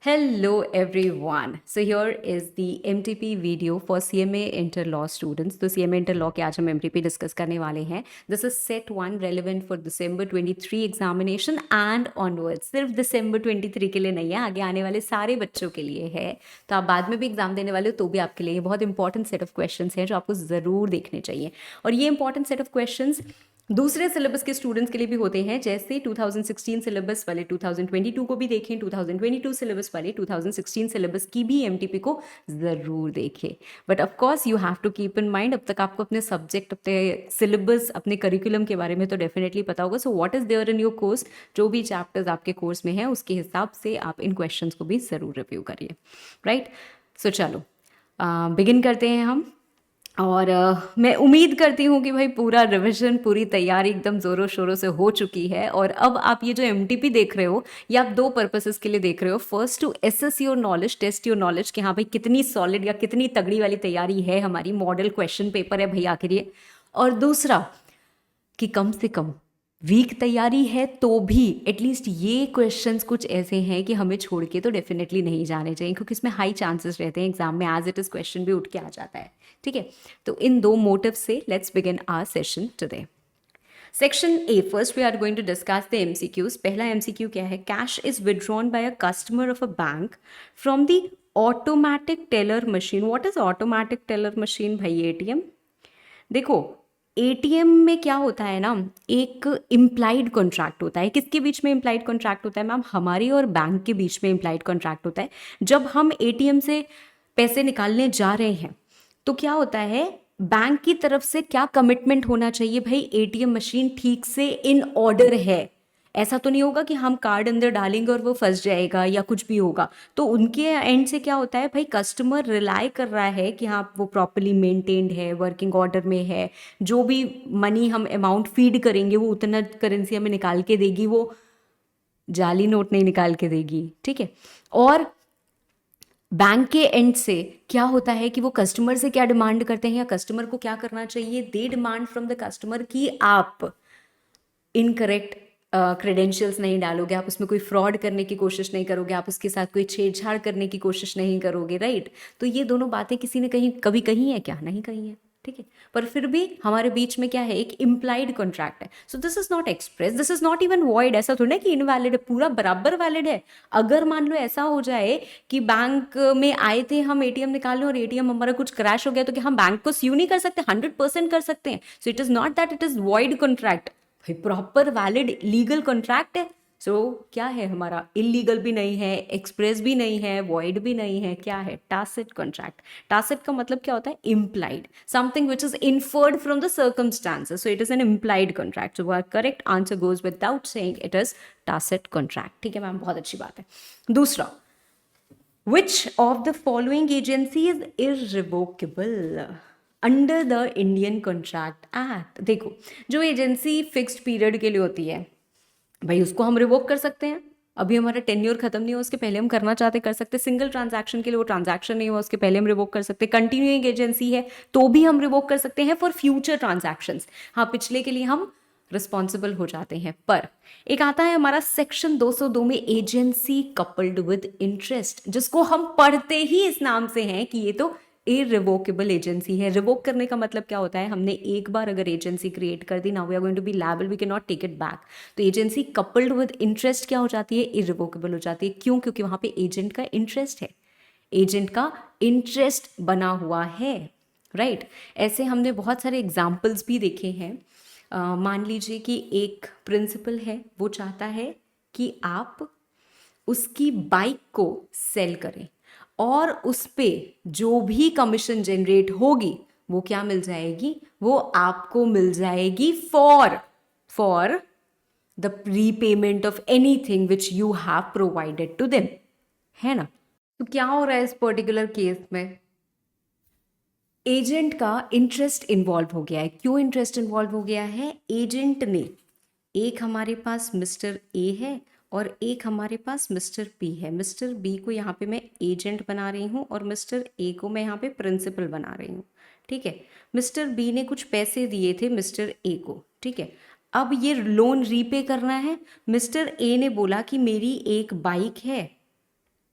Hello everyone. So here is the MTP video for CMA Inter Law students. तो CMA Inter Law के आज हम MTP discuss करने वाले हैं. This is set 1 relevant for December 23 examination and onwards. सिर्फ December 23 के लिए नहीं है, आगे आने वाले सारे बच्चों के लिए है. तो आप बाद में भी एग्जाम देने वाले हो तो भी आपके लिए बहुत इंपॉर्टेंट सेट ऑफ क्वेश्चंस हैं जो आपको ज़रूर देखने चाहिए. और ये इंपॉर्टेंट सेट ऑफ क्वेश्चंस दूसरे सिलेबस के स्टूडेंट्स के लिए भी होते हैं, जैसे 2016 सिलेबस वाले 2022 को भी देखें, 2022 सिलेबस वाले 2016 सिलेबस की भी एमटीपी को ज़रूर देखें. But of course you have to keep in mind, अब तक आपको अपने सब्जेक्ट, अपने सिलेबस, अपने करिकुलम के बारे में तो डेफिनेटली पता होगा. So what is there in your course, जो भी चैप्टर्स आपके कोर्स में हैं उसके हिसाब से आप इन क्वेश्चंस को भी ज़रूर रिव्यू करिए. राइट, सो चलो बिगिन करते हैं हम. और मैं उम्मीद करती हूँ कि भाई पूरा रिवीजन, पूरी तैयारी एकदम ज़ोरों शोरों से हो चुकी है. और अब आप ये जो एमटीपी देख रहे हो, ये आप दो पर्पसेस के लिए देख रहे हो. First, to assess your knowledge, test your knowledge कि हाँ भाई कितनी सॉलिड या कितनी तगड़ी वाली तैयारी है हमारी. मॉडल क्वेश्चन पेपर है भाई आखिर ये. और दूसरा कि कम से कम वीक तैयारी है तो भी एटलीस्ट ये क्वेश्चंस कुछ ऐसे हैं कि हमें छोड़ के तो डेफिनेटली नहीं जाने चाहिए, क्योंकि इसमें हाई चांसेस रहते हैं एग्जाम में एज इट इज़ क्वेश्चन भी उठ के आ जाता है. ठीक है, तो इन दो मोटिव से let's begin our session today. Section A, first we are going to discuss the MCQs. पहला एमसीक्यू क्या है? Cash is withdrawn by a customer of a bank from the automatic teller machine. What is automatic teller machine भाई? ATM. देखो, ATM में क्या होता है ना, एक इम्प्लाइड कॉन्ट्रैक्ट होता है. किसके बीच में इम्प्लाइड कॉन्ट्रैक्ट होता है मैम? हमारी और बैंक के बीच में इम्प्लाइड कॉन्ट्रैक्ट होता है. जब हम एटीएम से पैसे निकालने जा रहे हैं तो क्या होता है, बैंक की तरफ से क्या कमिटमेंट होना चाहिए भाई? एटीएम मशीन ठीक से इन ऑर्डर है. ऐसा तो नहीं होगा कि हम कार्ड अंदर डालेंगे और वो फंस जाएगा या कुछ भी होगा. तो उनके एंड से क्या होता है भाई, कस्टमर रिलाई कर रहा है कि हाँ वो प्रॉपर्ली मेंटेन्ड है, वर्किंग ऑर्डर में है. जो भी मनी हम अमाउंट फीड करेंगे वो उतना करेंसी हमें निकाल के देगी, वो जाली नोट नहीं निकाल के देगी. ठीक है. और बैंक के एंड से क्या होता है कि वो कस्टमर से क्या डिमांड करते हैं या कस्टमर को क्या करना चाहिए? They demand from the customer कि आप इनकरेक्ट क्रेडेंशियल्स नहीं डालोगे, आप उसमें कोई फ्रॉड करने की कोशिश नहीं करोगे, आप उसके साथ कोई छेड़छाड़ करने की कोशिश नहीं करोगे. राइट. तो ये दोनों बातें किसी ने कहीं कभी कही है क्या? नहीं कही है. ठीक है, पर फिर भी हमारे बीच में क्या है, एक इम्प्लाइड कॉन्ट्रैक्ट है. सो this is not express, this is not even void. ऐसा थोड़ा कि इनवैलिड है, पूरा बराबर वैलिड है. अगर मान लो ऐसा हो जाए कि बैंक में आए थे हम एटीएम निकालने और एटीएम हमारा कुछ क्रैश हो गया, तो क्या हम बैंक को स्यू नहीं कर सकते? 100% कर सकते हैं. सो it is not that it is void contract, proper valid legal contract है. सो क्या है हमारा? इलीगल भी नहीं है, एक्सप्रेस भी नहीं है, वॉइड भी नहीं है. क्या है? टासिट कॉन्ट्रैक्ट. टासिट का मतलब क्या होता है? Implied, something which is inferred from the circumstances. So it is an implied contract. So correct answer goes without saying it is tacit contract. ठीक है मैम, बहुत अच्छी बात है. दूसरा, which of the following agency is irrevocable under the Indian Contract Act? देखो, जो agency fixed period के लिए होती है भाई उसको हम रिवोक कर सकते हैं. अभी हमारा टेन्योर खत्म नहीं हुआ उसके पहले हम करना चाहते कर सकते. सिंगल ट्रांजैक्शन के लिए, वो ट्रांजैक्शन नहीं हुआ उसके पहले हम रिवोक कर सकते. कंटिन्यूइंग एजेंसी है तो भी हम रिवोक कर सकते हैं फॉर फ्यूचर ट्रांजैक्शंस. हाँ, पिछले के लिए हम रिस्पॉन्सिबल हो जाते हैं. पर एक आता है हमारा सेक्शन 202 में, एजेंसी कपल्ड विद इंटरेस्ट, जिसको हम पढ़ते ही इस नाम से हैं कि ये तो इररिवोकेबल एजेंसी है. रिवोक करने का मतलब क्या होता है? हमने एक बार अगर एजेंसी क्रिएट कर दी, now we are going to be liable, we can not take it back. तो एजेंसी कपल्ड विद इंटरेस्ट क्या हो जाती है? इररिवोकेबल हो जाती है. क्यों? क्योंकि वहां पे एजेंट का इंटरेस्ट है, एजेंट का इंटरेस्ट बना हुआ है. राइट. ऐसे हमने बहुत सारे एग्जाम्पल्स भी देखे हैं. मान लीजिए कि एक प्रिंसिपल है, वो चाहता है कि आप उसकी बाइक को सेल करें और उस पे जो भी कमीशन जनरेट होगी वो क्या मिल जाएगी? वो आपको मिल जाएगी for the repayment of anything which you have provided to them. है ना? तो क्या हो रहा है इस पर्टिकुलर केस में? एजेंट का इंटरेस्ट इन्वॉल्व हो गया है. क्यों इंटरेस्ट इन्वॉल्व हो गया है? एजेंट ने, एक हमारे पास मिस्टर ए है और एक हमारे पास मिस्टर बी है. मिस्टर बी को यहाँ पे मैं एजेंट बना रही हूँ और मिस्टर ए को मैं यहाँ पे प्रिंसिपल बना रही हूँ. ठीक है. मिस्टर बी ने कुछ पैसे दिए थे मिस्टर ए को. ठीक है. अब ये लोन रीपे करना है. मिस्टर ए ने बोला कि मेरी एक बाइक है,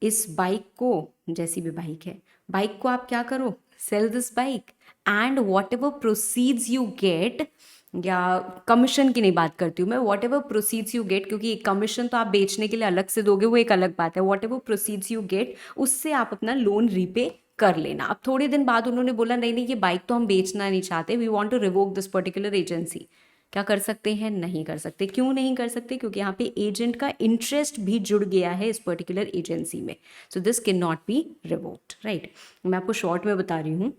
इस बाइक को, जैसी भी बाइक है, बाइक को आप क्या करो, sell this bike and whatever proceeds you get, या कमीशन की नहीं बात करती हूँ मैं, whatever proceeds you get, क्योंकि कमीशन तो आप बेचने के लिए अलग से दोगे, वो एक अलग बात है, what ever proceeds you gate, उससे आप अपना लोन रीपे कर लेना। अब थोड़े दिन बाद उन्होंने बोला नहीं नहीं ये बाइक तो हम बेचना नहीं चाहते, we want to revoke this particular agency, क्या कर सकते हैं, नहीं कर सकते। क्यों नहीं कर सकते, क्योंकि यहाँ पे एजेंट का इंटरेस्ट भी जुड़ गया है इस पर्टिकुलर एजेंसी में, so this can not B revoked, right. मैं आपको शॉर्ट में बता रही हूँ।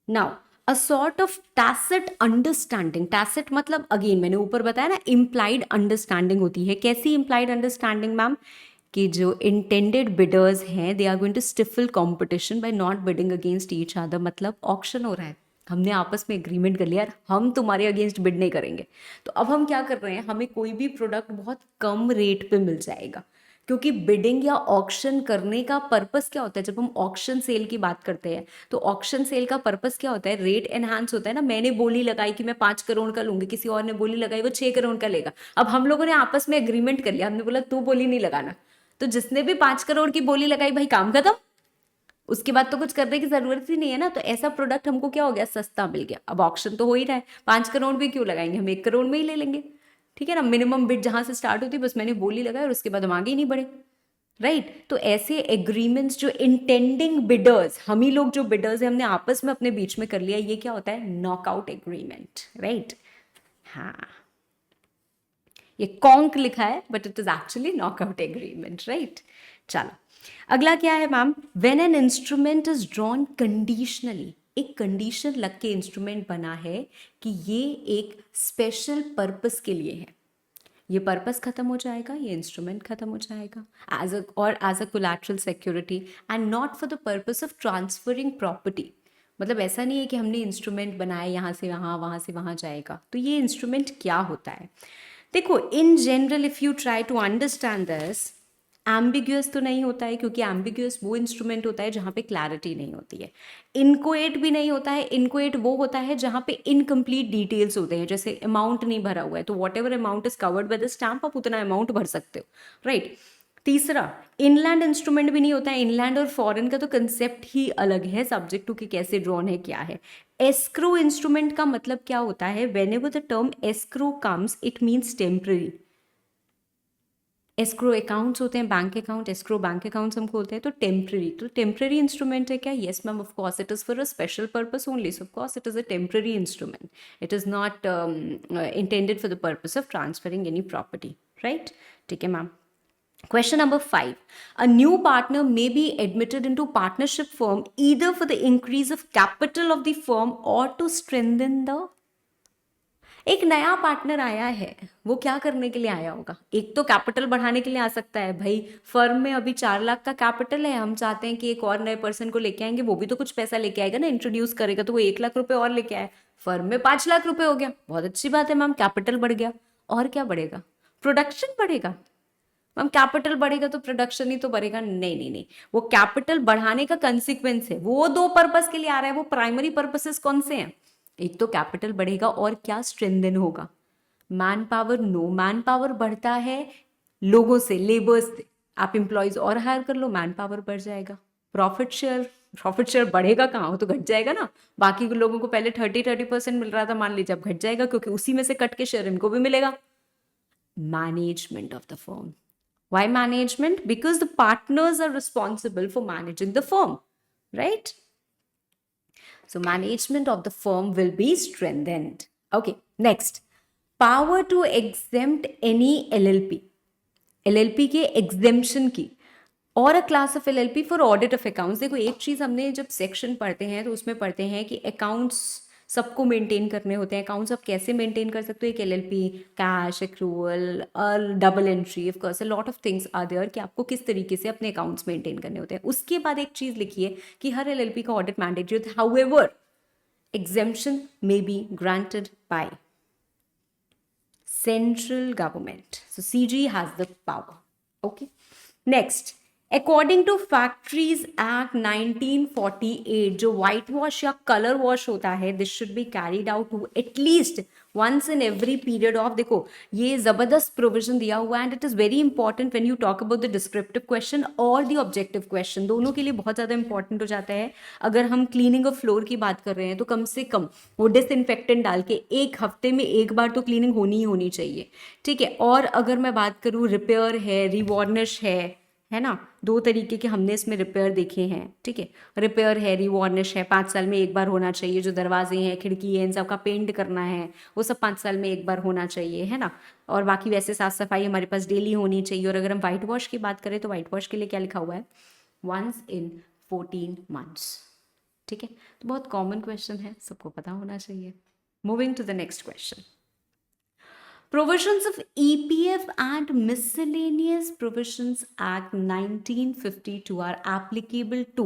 Now a sort of tacit understanding, tacit मतलब अगेन मैंने ऊपर बताया ना, इम्प्लाइड अंडरस्टैंडिंग होती है। कैसी इम्प्लाइड अंडरस्टैंडिंग मैम, कि जो इंटेंडेड बिडर्स हैं they are going to stifle competition by not bidding against each other, मतलब ऑक्शन हो रहा है, हमने आपस में एग्रीमेंट कर लिया यार हम तुम्हारे अगेंस्ट बिड नहीं करेंगे, तो अब हम क्या कर रहे हैं, हमें कोई भी प्रोडक्ट बहुत कम रेट पे मिल जाएगा, क्योंकि बिडिंग या ऑक्शन करने का पर्पस क्या होता है, जब हम ऑक्शन सेल की बात करते हैं तो ऑक्शन सेल का पर्पस क्या होता है, रेट एनहांस होता है ना। मैंने बोली लगाई कि मैं 5 करोड़ का लूंगी, किसी और ने बोली लगाई वो 6 करोड़ का लेगा, अब हम लोगों ने आपस में एग्रीमेंट कर लिया, हमने बोला तू बोली नहीं लगाना, तो जिसने भी 5 करोड़ की बोली लगाई भाई काम खत्म, उसके बाद तो कुछ करने की जरूरत ही नहीं है ना। तो ऐसा प्रोडक्ट हमको क्या हो गया, सस्ता मिल गया। अब ऑक्शन तो हो ही रहा है, 5 करोड़ भी क्यों लगाएंगे, हम 1 करोड़ में ही ले लेंगे, ठीक है ना। मिनिमम बिड जहां से स्टार्ट होती है, बस मैंने बोली लगाई और उसके बाद हम आगे ही नहीं बढ़े, राइट। तो ऐसे एग्रीमेंट्स जो इंटेंडिंग बिडर्स, हम ही लोग जो बिडर्स हैं हमने आपस में अपने बीच में कर लिया, ये क्या होता है, नॉकआउट एग्रीमेंट, राइट। हाँ, ये कॉन्क लिखा है but it is actually knockout agreement, right. चलो अगला क्या है ma'am, when an instrument is drawn conditionally, एक कंडीशन लग के इंस्ट्रूमेंट बना है कि ये एक स्पेशल पर्पस के लिए है, ये पर्पस खत्म हो जाएगा, ये इंस्ट्रूमेंट खत्म हो जाएगा, as a collateral security and not for the purpose of transferring property. मतलब ऐसा नहीं है कि हमने इंस्ट्रूमेंट बनाया यहाँ से वहाँ से वहाँ जाएगा, तो ये इंस्ट्रूमेंट क्या होता है। देखो in general if you try to understand this, ambiguous तो नहीं होता है, क्योंकि एम्बिग्यूअस वो इंस्ट्रूमेंट होता है जहाँ पे क्लैरिटी नहीं होती है। इनकोएट भी नहीं होता है, इनकोएट वो होता है जहाँ पे इनकम्प्लीट डिटेल्स होते हैं, जैसे अमाउंट नहीं भरा हुआ है तो what ever amount is covered by the stamp आप उतना अमाउंट भर सकते हो, राइट। तीसरा, इनलैंड इंस्ट्रूमेंट भी नहीं होता है, इनलैंड और फॉरेन का तो कंसेप्ट ही अलग है, सब्जेक्ट टू कि कैसे ड्रॉन है क्या है। एस्क्रो इंस्ट्रूमेंट का मतलब क्या होता है, when ever the term escrow comes it means temporary. Escrow accounts होते हैं, bank account, escrow bank accounts हम खोलते हैं, तो टेम्पररी, तो टेम्पररी इंस्ट्रूमेंट है क्या, yes ma'am, of course it is for a special purpose only, so of course it is a temporary instrument, it is not intended for the purpose of transferring any property, right. ठीक है ma'am. Question number 5. A new partner may be admitted into partnership firm either for the increase of capital of the firm or to strengthen the, एक नया partner आया है, वो क्या करने के लिए आया होगा, एक तो कैपिटल बढ़ाने के लिए आ सकता है, भाई फर्म में अभी 4 लाख का कैपिटल है, हम चाहते हैं कि एक और नए पर्सन को लेके आएंगे, वो भी तो कुछ पैसा लेके आएगा ना, इंट्रोड्यूस करेगा, तो वो 1 लाख रुपए और लेके आए, फर्म में 5 लाख रुपए हो गया, बहुत अच्छी बात है मैम, कैपिटल बढ़ गया, और क्या बढ़ेगा, प्रोडक्शन बढ़ेगा। मैम कैपिटल बढ़ेगा तो प्रोडक्शन ही तो बढ़ेगा, नहीं नहीं नहीं, वो कैपिटल बढ़ाने का कंसिक्वेंस है, वो दो पर्पस के लिए आ रहा है, वो प्राइमरी पर्पसेस कौन से हैं, एक तो कैपिटल बढ़ेगा और क्या, स्ट्रेंथन होगा। Man power, no, man power बढ़ता है लोगों से, लेबर्स से, आप एम्प्लॉयज और हायर कर लो, मैन पावर बढ़ जाएगा। प्रॉफिट शेयर, प्रॉफिट शेयर बढ़ेगा कहाँ, वो तो घट जाएगा ना, बाकी के लोगों को पहले 30% मिल रहा था, मान लीजिए अब घट जाएगा, क्योंकि उसी में से कट के शेयर इनको भी मिलेगा। Management of the firm, why management? Because the partners are responsible for managing the firm, right? So management of the firm will be strengthened. Okay, next. Power to exempt any LLP. LLP के exemption की, और अ class of LLP for audit of accounts. देखो एक चीज हमने जब section पढ़ते हैं तो उसमें पढ़ते हैं कि अकाउंट्स सबको मेंटेन करने होते हैं, अकाउंट्स आप कैसे मेंटेन कर सकते हो, एक LLP, कैश एक्रूवल और double entry, of course a lot of things are there कि आपको किस तरीके से अपने अकाउंट्स मेंटेन करने होते हैं। उसके बाद एक चीज लिखी है कि हर LLP का ऑडिट मैंडेटरी होता है, however exemption may be granted by central government. So CG has the power. Okay. Next, according to factories act 1948, जो व्हाइट वॉश या कलर वॉश होता है, this should be carried out at least once in every period of, देखो ये जबरदस्त provision दिया हुआ है and it is very important when you talk about the descriptive question और द ऑब्जेक्टिव क्वेश्चन, दोनों के लिए बहुत ज्यादा इंपॉर्टेंट हो जाता है। अगर हम क्लीनिंग ऑफ फ्लोर की बात कर रहे हैं तो कम से कम वो डिसइंफेक्टेंट डाल के एक हफ्ते में एक बार तो क्लीनिंग होनी ही होनी चाहिए, ठीक है। और अगर मैं बात करूँ रिपेयर है, रिवार्निश है ना, दो तरीके के हमने इसमें रिपेयर देखे हैं, ठीक है। रिपेयर है, रिवार्निश है, 5 साल में एक बार होना चाहिए। जो दरवाजे हैं, खिड़की है, इन सब का पेंट करना है वो सब 5 साल में एक बार होना चाहिए, है ना। और बाकी वैसे साफ सफाई हमारे पास डेली होनी चाहिए। और अगर हम वाइट वॉश की बात करें तो वाइट वॉश के लिए क्या लिखा हुआ है, वंस इन 14 months, ठीक है। तो बहुत कॉमन क्वेश्चन है, सबको पता होना चाहिए। Moving to the next question. Provisions of EPF and Miscellaneous Provisions Act 1952 are applicable to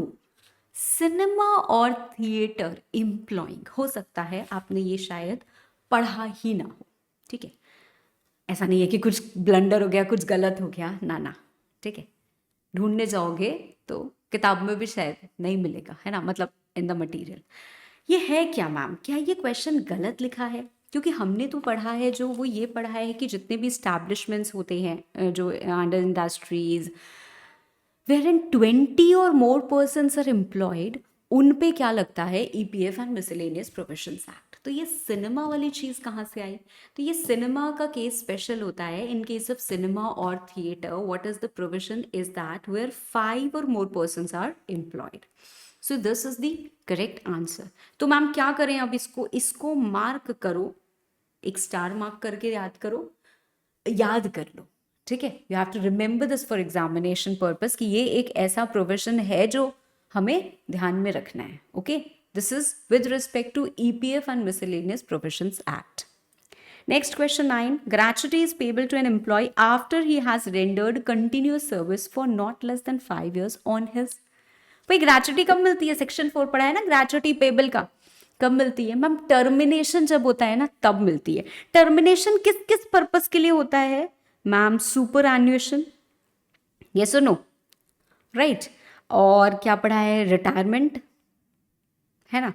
cinema और थिएटर एम्प्लॉइंग। हो सकता है आपने ये शायद पढ़ा ही ना हो, ठीक है। ऐसा नहीं है कि कुछ ब्लंडर हो गया, कुछ गलत हो गया, ना ना, ठीक है। ढूंढने जाओगे तो किताब में भी शायद नहीं मिलेगा, है ना, मतलब इन द मटेरियल। ये है क्या मैम, क्या ये क्वेश्चन गलत लिखा है? क्योंकि हमने तो पढ़ा है, जो वो ये पढ़ा है कि जितने भी स्टैब्लिशमेंट्स होते हैं जो अंडर इंडस्ट्रीज वेर इन 20 और मोर पर्सन्स आर एम्प्लॉयड, उन पे क्या लगता है EPF and miscellaneous provisions act. तो ये सिनेमा वाली चीज़ कहाँ से आई? तो ये सिनेमा का केस स्पेशल होता है। इन केस ऑफ सिनेमा और theatre what is the provision is that where 5 और more persons are employed. So this is the correct answer. तो मैम क्या करें अब, इसको मार्क करो, एक स्टार मार्क करके याद करो, याद कर लो, ठीक है। You have to remember this for examination purpose कि ये एक ऐसा प्रोविजन है जो हमें ध्यान में रखना है, okay. This is with respect to EPF and miscellaneous provisions act. Next question 9. Gratuity is payable to an employee after he has rendered continuous service for not less than 5 years on his। भाई gratuity कब मिलती है? Section 4 पढ़ा है ना gratuity payable का, कब मिलती है मैम? टर्मिनेशन जब होता है ना तब मिलती है। टर्मिनेशन किस किस पर्पस के लिए होता है मैम? सुपर एन्युएशन, यस और नो, राइट। और क्या पढ़ा है? रिटायरमेंट, है ना,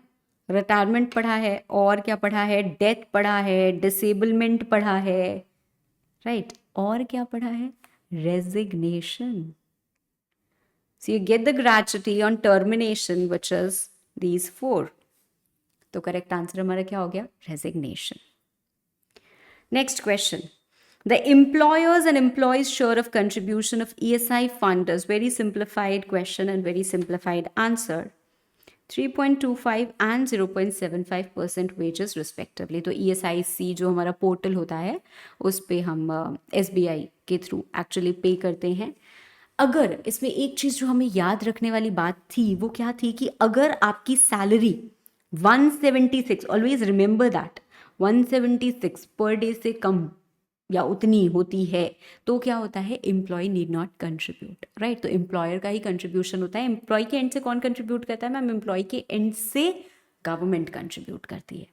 रिटायरमेंट पढ़ा है। और क्या पढ़ा है? डेथ पढ़ा है, डिसेबलमेंट पढ़ा है, राइट। और क्या पढ़ा है? Resignation. So you get the gratuity on termination, which is these 4. तो करेक्ट आंसर हमारा क्या हो गया? Resignation. Next question. The employers and employees share of contribution of ESI fund is very simplified question and very simplified answer. 3.25 and 0.75% wages respectively। तो ESIC जो हमारा portal होता है उस पे हम SBI के थ्रू एक्चुअली पे करते हैं। अगर इसमें एक चीज़ जो हमें याद रखने वाली बात थी वो क्या थी कि अगर आपकी salary 176, always remember that, 176 per day से कम या उतनी होती है तो क्या होता है? Employee need not contribute, right. तो एम्प्लॉयर का ही कंट्रीब्यूशन होता है। एम्प्लॉय के एंड से कौन कंट्रीब्यूट करता है मैम? एम्प्लॉय के एंड से गवर्नमेंट कंट्रीब्यूट करती है।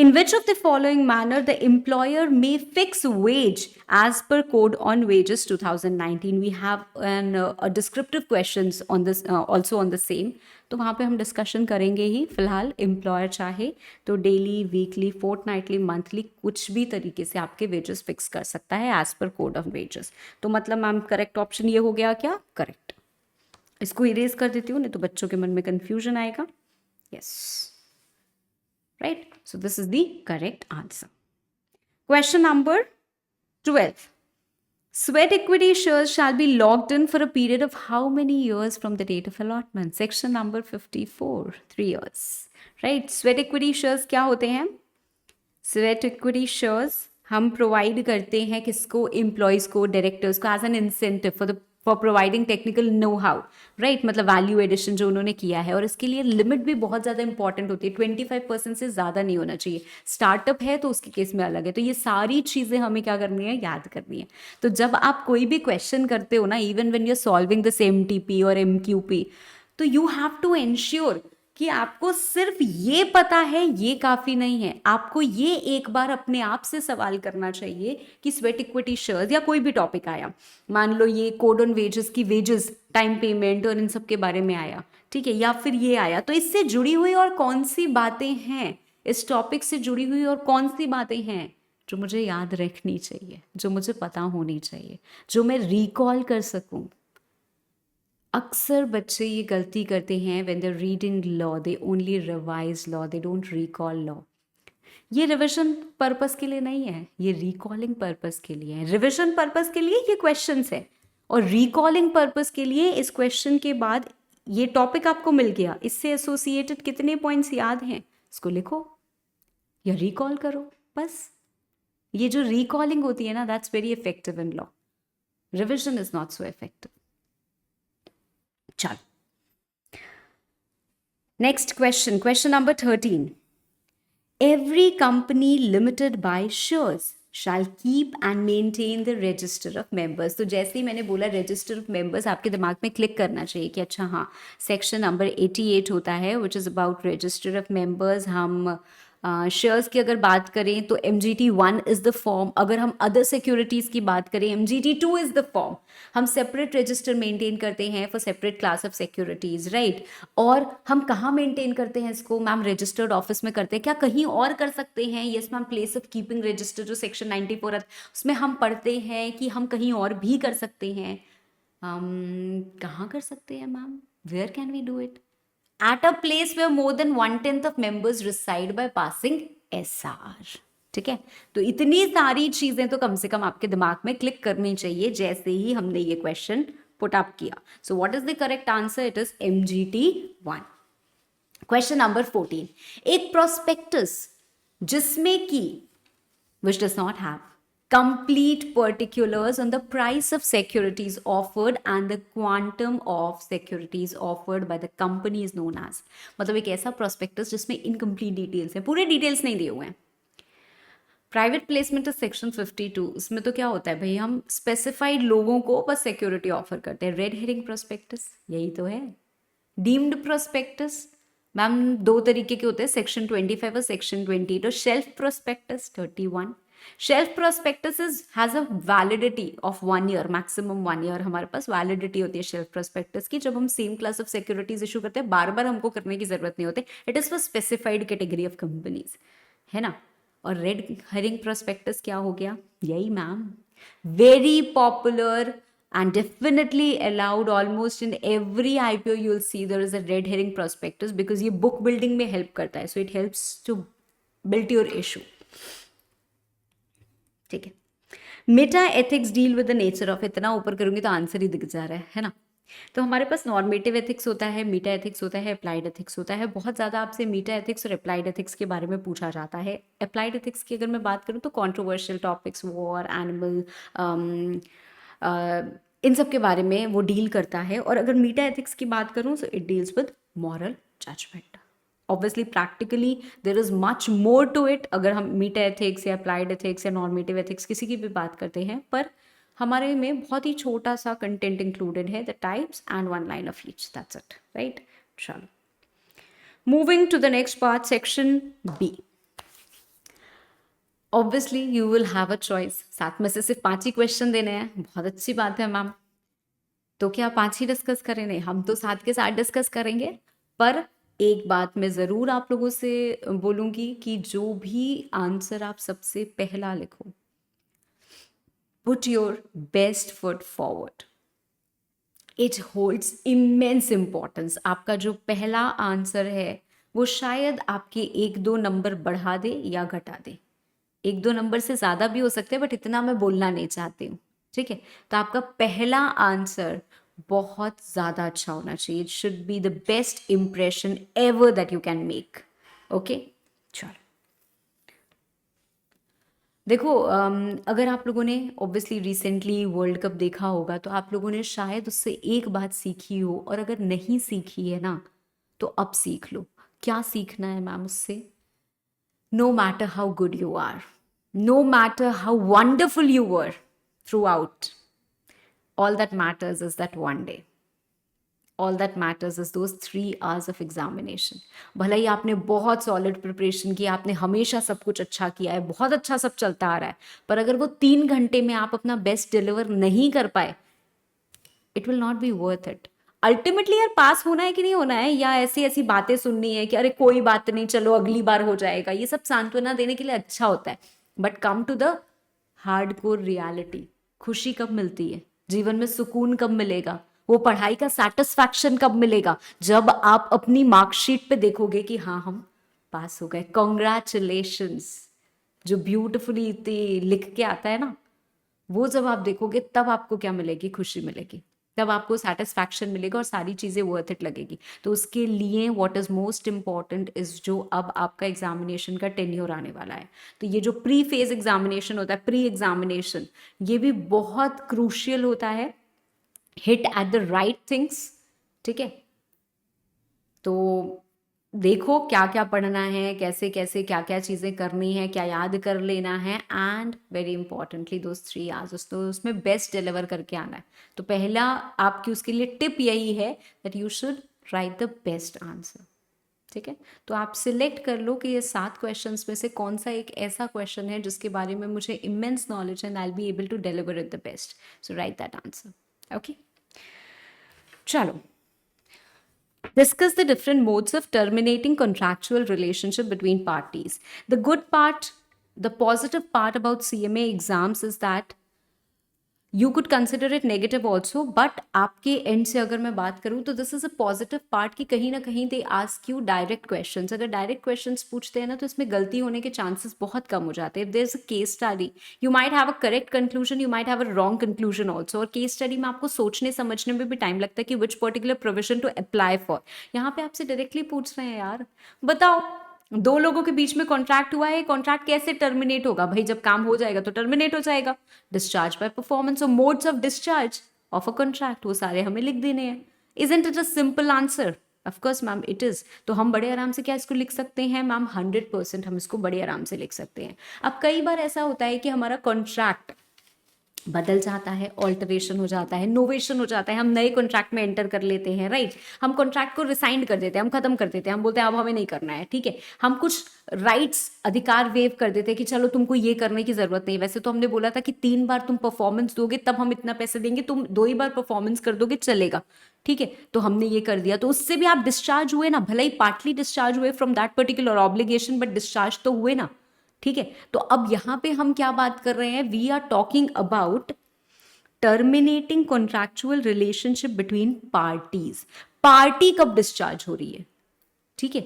In which of the following manner the employer may fix wage as per Code on Wages 2019? We have a descriptive questions on this also on the same. तो वहाँ पे हम discussion करेंगे ही। फिलहाल employer चाहे तो डेली, वीकली, फोर्टनाइटली, मंथली कुछ भी तरीके से आपके वेजेस फिक्स कर सकता है as per code of wages. तो मतलब मैम करेक्ट ऑप्शन ये हो गया क्या? करेक्ट। इसको इरेज कर देती हूँ नहीं तो बच्चों के मन में कंफ्यूजन आएगा। Yes, right? So this is the correct answer. Question number 12. Sweat equity shares shall be locked in for a period of how many years from the date of allotment? Section number 54, 3 years. Right? Sweat equity shares क्या होते हैं? Sweat equity shares हम provide करते हैं किसको? Employees को, directors को as an incentive for providing technical know how, right. मतलब वैल्यू एडिशन जो उन्होंने किया है। और इसके लिए लिमिट भी बहुत ज़्यादा इंपॉर्टेंट होती है, 25% से ज़्यादा नहीं होना चाहिए। स्टार्टअप है तो उसके केस में अलग है। तो ये सारी चीज़ें हमें क्या करनी है? याद करनी है। तो जब आप कोई भी क्वेश्चन करते हो ना, even when you are solving this MTP और MQP, तो यू हैव टू एंश्योर कि आपको सिर्फ ये पता है ये काफी नहीं है, आपको ये एक बार अपने आप से सवाल करना चाहिए कि स्वेट इक्विटी शेयर्स या कोई भी टॉपिक आया, मान लो ये कोड ऑन वेजेस की वेजेस टाइम पेमेंट और इन सब के बारे में आया, ठीक है, या फिर ये आया, तो इससे जुड़ी हुई और कौन सी बातें हैं, इस टॉपिक से जुड़ी हुई और कौन सी बातें हैं जो मुझे याद रखनी चाहिए, जो मुझे पता होनी चाहिए, जो मैं रिकॉल कर सकूं। अक्सर बच्चे ये गलती करते हैं, when they reading law they only revise law, they don't recall law. ये रिविजन पर्पस के लिए नहीं है, ये रिकॉलिंग पर्पस के लिए है। रिविजन पर्पस के लिए ये क्वेश्चंस है, और रिकॉलिंग पर्पस के लिए इस क्वेश्चन के बाद ये टॉपिक आपको मिल गया, इससे एसोसिएटेड कितने पॉइंट्स याद हैं इसको लिखो या रिकॉल करो, बस। ये जो रिकॉलिंग होती है ना, that's very effective in law, revision is not so effective. चलो next question, question number 13। Every company limited by shares shall keep and maintain the register of members। तो जैसे ही मैंने बोला register of members, आपके दिमाग में क्लिक करना चाहिए कि अच्छा हाँ, सेक्शन नंबर 88 होता है which is about register of members। हम शेयर्स की अगर बात करें तो MGT1 इज द फॉर्म, अगर हम अदर सिक्योरिटीज की बात करें MGT2 इज द फॉर्म। हम सेपरेट रजिस्टर मेंटेन करते हैं for separate class of securities, right. और हम कहाँ मेंटेन करते हैं इसको मैम? रजिस्टर्ड ऑफिस में करते हैं। क्या कहीं और कर सकते हैं? Yes ma'am, place of keeping register जो सेक्शन 94 उसमें हम पढ़ते हैं कि हम कहीं और भी कर सकते हैं। हम कहाँ कर सकते हैं ma'am? Where can we do it? At a place where more than 1/10 of members reside by passing SR। ठीक है, तो इतनी सारी चीजें तो कम से कम आपके दिमाग में क्लिक करनी चाहिए जैसे ही हमने ये क्वेश्चन पुट अप किया। So what is the correct answer? It is MGT1। Question number 14। एक प्रोस्पेक्टस जिसमें की which does not have complete particulars on the price of securities offered and the quantum of securities offered by the company is known as। मतलब एक ऐसा prospectus जिसमें incomplete details है, पूरे details नहीं दिए हुए हैं। Private placement is section 52। इसमें तो क्या होता है भाई, हम स्पेसिफाइड लोगों को बस सिक्योरिटी ऑफर करते हैं। रेड हेरिंग प्रोस्पेक्टस यही तो है। डीम्ड प्रोस्पेक्टस मैम दो तरीके के होते हैं, सेक्शन 25 और सेक्शन 28। और shelf prospectus 31। Shelf prospectus has a validity of 1 year, maximum 1 year हमारे पास वैलिडिटी होती है शेल्फ प्रोस्पेक्टस की। जब हम same class of securities issue करते हैं, बार बार हमको करने की जरूरत नहीं होती। It is for specified category of companies, है ना। और रेड हेरिंग प्रोस्पेक्टस क्या हो गया? यही ma'am, very popular and definitely allowed almost in every IPO you'll see there is a red herring prospectus because ये book building में help करता है, so it helps to build your issue। ठीक है, Meta ethics deal with the nature of, इतना ऊपर करूंगी तो आंसर ही दिख जा रहा है ना। तो हमारे पास नॉर्मेटिव एथिक्स होता है, मीटा एथिक्स होता है, अप्लाइड एथिक्स होता है। बहुत ज़्यादा आपसे मीटा एथिक्स और अप्लाइड एथिक्स के बारे में पूछा जाता है। अप्लाइड एथिक्स की अगर मैं बात करूँ तो कॉन्ट्रोवर्शियल टॉपिक्स, वॉर, एनिमल, इन सब के बारे में वो डील करता है। और अगर मीटा एथिक्स की बात करूँ तो it deals with moral judgement. Obviously practically there is much more to it अगर हम मीटा एथिक्स या अप्लाइड एथिक्स या नॉर्मेटिव एथिक्स किसी की भी बात करते हैं, पर हमारे में बहुत ही छोटा सा कंटेंट इंक्लूडेड है, the types and 1 line of each, that's it, right. चलो moving to the next part, section B. Obviously you will have a choice, साथ में से सिर्फ 5 ही क्वेश्चन देने हैं। बहुत अच्छी बात है मैम, तो क्या 5 ही डिस्कस करें? नहीं, हम तो साथ के साथ डिस्कस करेंगे। पर एक बात मैं ज़रूर आप लोगों से बोलूँगी कि जो भी आंसर आप सबसे पहला लिखो, put your best foot forward, it holds immense importance. आपका जो पहला आंसर है वो शायद आपके 1-2 नंबर बढ़ा दे या घटा दे। 1-2 नंबर से ज़्यादा भी हो सकते हैं, बट इतना मैं बोलना नहीं चाहती हूँ, ठीक है। तो आपका पहला आंसर बहुत ज़्यादा अच्छा होना चाहिए। It should be the best impression ever that you can make, okay. चलो देखो, अगर आप लोगों ने ऑब्वियसली रिसेंटली वर्ल्ड कप देखा होगा तो आप लोगों ने शायद उससे एक बात सीखी हो, और अगर नहीं सीखी है ना तो अब सीख लो। क्या सीखना है मैम उससे? No matter how good you are, no matter how wonderful you were throughout, all that matters is that one day, all that matters is those 3 hours of examination. भले ही आपने बहुत सॉलिड प्रिपरेशन की, आपने हमेशा सब कुछ अच्छा किया है, बहुत अच्छा सब चलता आ रहा है, पर अगर वो 3 घंटे में आप अपना बेस्ट डिलीवर नहीं कर पाए, it will not be worth it. Ultimately यार पास होना है कि नहीं होना है, या ऐसी ऐसी बातें सुननी है कि अरे कोई बात नहीं, चलो अगली बार हो जाएगा, ये सब सांत्वना देने के लिए अच्छा होता है. But come to the hardcore reality. खुशी कब मिलती है जीवन में, सुकून कब मिलेगा, वो पढ़ाई का सेटिस्फैक्शन कब मिलेगा? जब आप अपनी मार्कशीट पे देखोगे कि हाँ हम पास हो गए, कॉन्ग्रेचुलेशंस, जो ब्यूटिफुली लिख के आता है ना, वो जब आप देखोगे तब आपको क्या मिलेगी? खुशी मिलेगी, तब आपको सेटिस्फैक्शन मिलेगा और सारी चीज़ें वर्थ इट लगेगी. तो उसके लिए what is most important is जो अब आपका एग्जामिनेशन का टेन्योर आने वाला है, तो ये जो प्री फेज एग्जामिनेशन होता है, प्री एग्जामिनेशन, ये भी बहुत क्रूशियल होता है. Hit at the right things. ठीक है, तो देखो क्या क्या पढ़ना है, कैसे कैसे क्या क्या चीज़ें करनी है, क्या याद कर लेना है, and very importantly those 3 hours तो उसमें बेस्ट डिलीवर करके आना है. तो पहला आपकी उसके लिए टिप यही है that you should write the best answer. ठीक है, तो आप सिलेक्ट कर लो कि ये 7 क्वेश्चंस में से कौन सा एक ऐसा क्वेश्चन है जिसके बारे में मुझे immense knowledge and I will be able to deliver it the best. So write that answer. Okay, चलो. Discuss the different modes of terminating contractual relationship between parties. The good part, the positive part about CMA exams is that you could consider it negative also, but आपके end से अगर मैं बात करूँ तो this is a positive part कि कहीं ना कहीं they ask you direct questions. अगर direct questions पूछते हैं ना तो इसमें गलती होने के chances बहुत कम हो जाते हैं. If there's a case study, you might have a correct conclusion, you might have a wrong conclusion also. और case study में आपको सोचने समझने में भी time लगता है कि which particular provision to apply for. यहाँ पे आपसे directly पूछ रहे हैं यार, बताओ 2 लोगों के बीच में कॉन्ट्रैक्ट हुआ है, कॉन्ट्रैक्ट कैसे टर्मिनेट होगा? भाई जब काम हो जाएगा तो टर्मिनेट हो जाएगा. डिस्चार्ज बाय परफॉर्मेंस और modes of discharge of a contract, वो सारे हमें लिख देने हैं. Isn't it a simple answer? Of course ma'am it is. तो हम बड़े आराम से क्या इसको लिख सकते हैं मैम? 100% हम इसको बड़े आराम से लिख सकते हैं. अब कई बार ऐसा होता है कि हमारा कॉन्ट्रैक्ट बदल जाता है, ऑल्टरेशन हो जाता है, नोवेशन हो जाता है, हम नए कॉन्ट्रैक्ट में एंटर कर लेते हैं, राइट. हम कॉन्ट्रैक्ट को रिसाइंड कर देते हैं, हम खत्म कर देते हैं, हम बोलते हैं अब हमें नहीं करना है. ठीक है, हम कुछ राइट्स, अधिकार वेव कर देते हैं कि चलो तुमको ये करने की जरूरत नहीं. वैसे तो हमने बोला था कि 3 बार तुम परफॉर्मेंस दोगे तब हम इतना पैसे देंगे, तुम 2 ही बार परफॉर्मेंस कर दोगे चलेगा. ठीक है, तो हमने ये कर दिया, तो उससे भी आप डिस्चार्ज हुए ना, भले ही पार्टली डिस्चार्ज हुए from that particular obligation, but discharge तो हुए ना. ठीक है, तो अब यहाँ पे हम क्या बात कर रहे हैं? We are talking about terminating contractual relationship between parties. Party कब डिस्चार्ज हो रही है? ठीक है,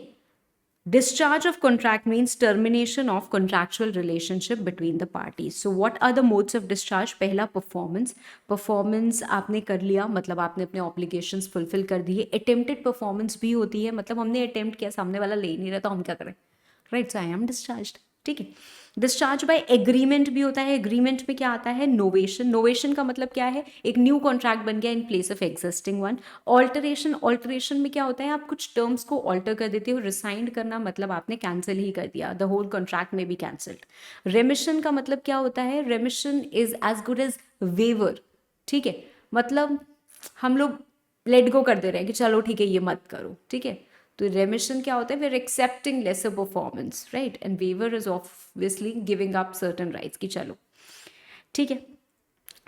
discharge of contract means termination of contractual relationship between the parties. So what are the modes of discharge? पहला performance. Performance आपने कर लिया, मतलब आपने अपने obligations fulfill कर दिए. Attempted performance भी होती है, मतलब हमने attempt किया, सामने वाला ले ही नहीं रहा तो हम क्या करें? Right, so I am discharged. ठीक है, डिस्चार्ज बाय एग्रीमेंट भी होता है. एग्रीमेंट में क्या आता है? नोवेशन. नोवेशन का मतलब क्या है? एक न्यू कॉन्ट्रैक्ट बन गया in place of existing one. Alteration. Alteration में क्या होता है? आप कुछ टर्म्स को ऑल्टर कर देते हो. रिसाइंड करना मतलब आपने कैंसिल ही कर दिया, the whole contract may be cancelled. Remission का मतलब क्या होता है? Remission is as good as waiver. ठीक है, मतलब हम लोग लेट गो कर दे रहे हैं कि चलो ठीक है ये मत करो. ठीक है, तो रेमिशन क्या होता है? We are accepting lesser performance, right. And waiver is obviously giving up certain rights कि चलो ठीक है.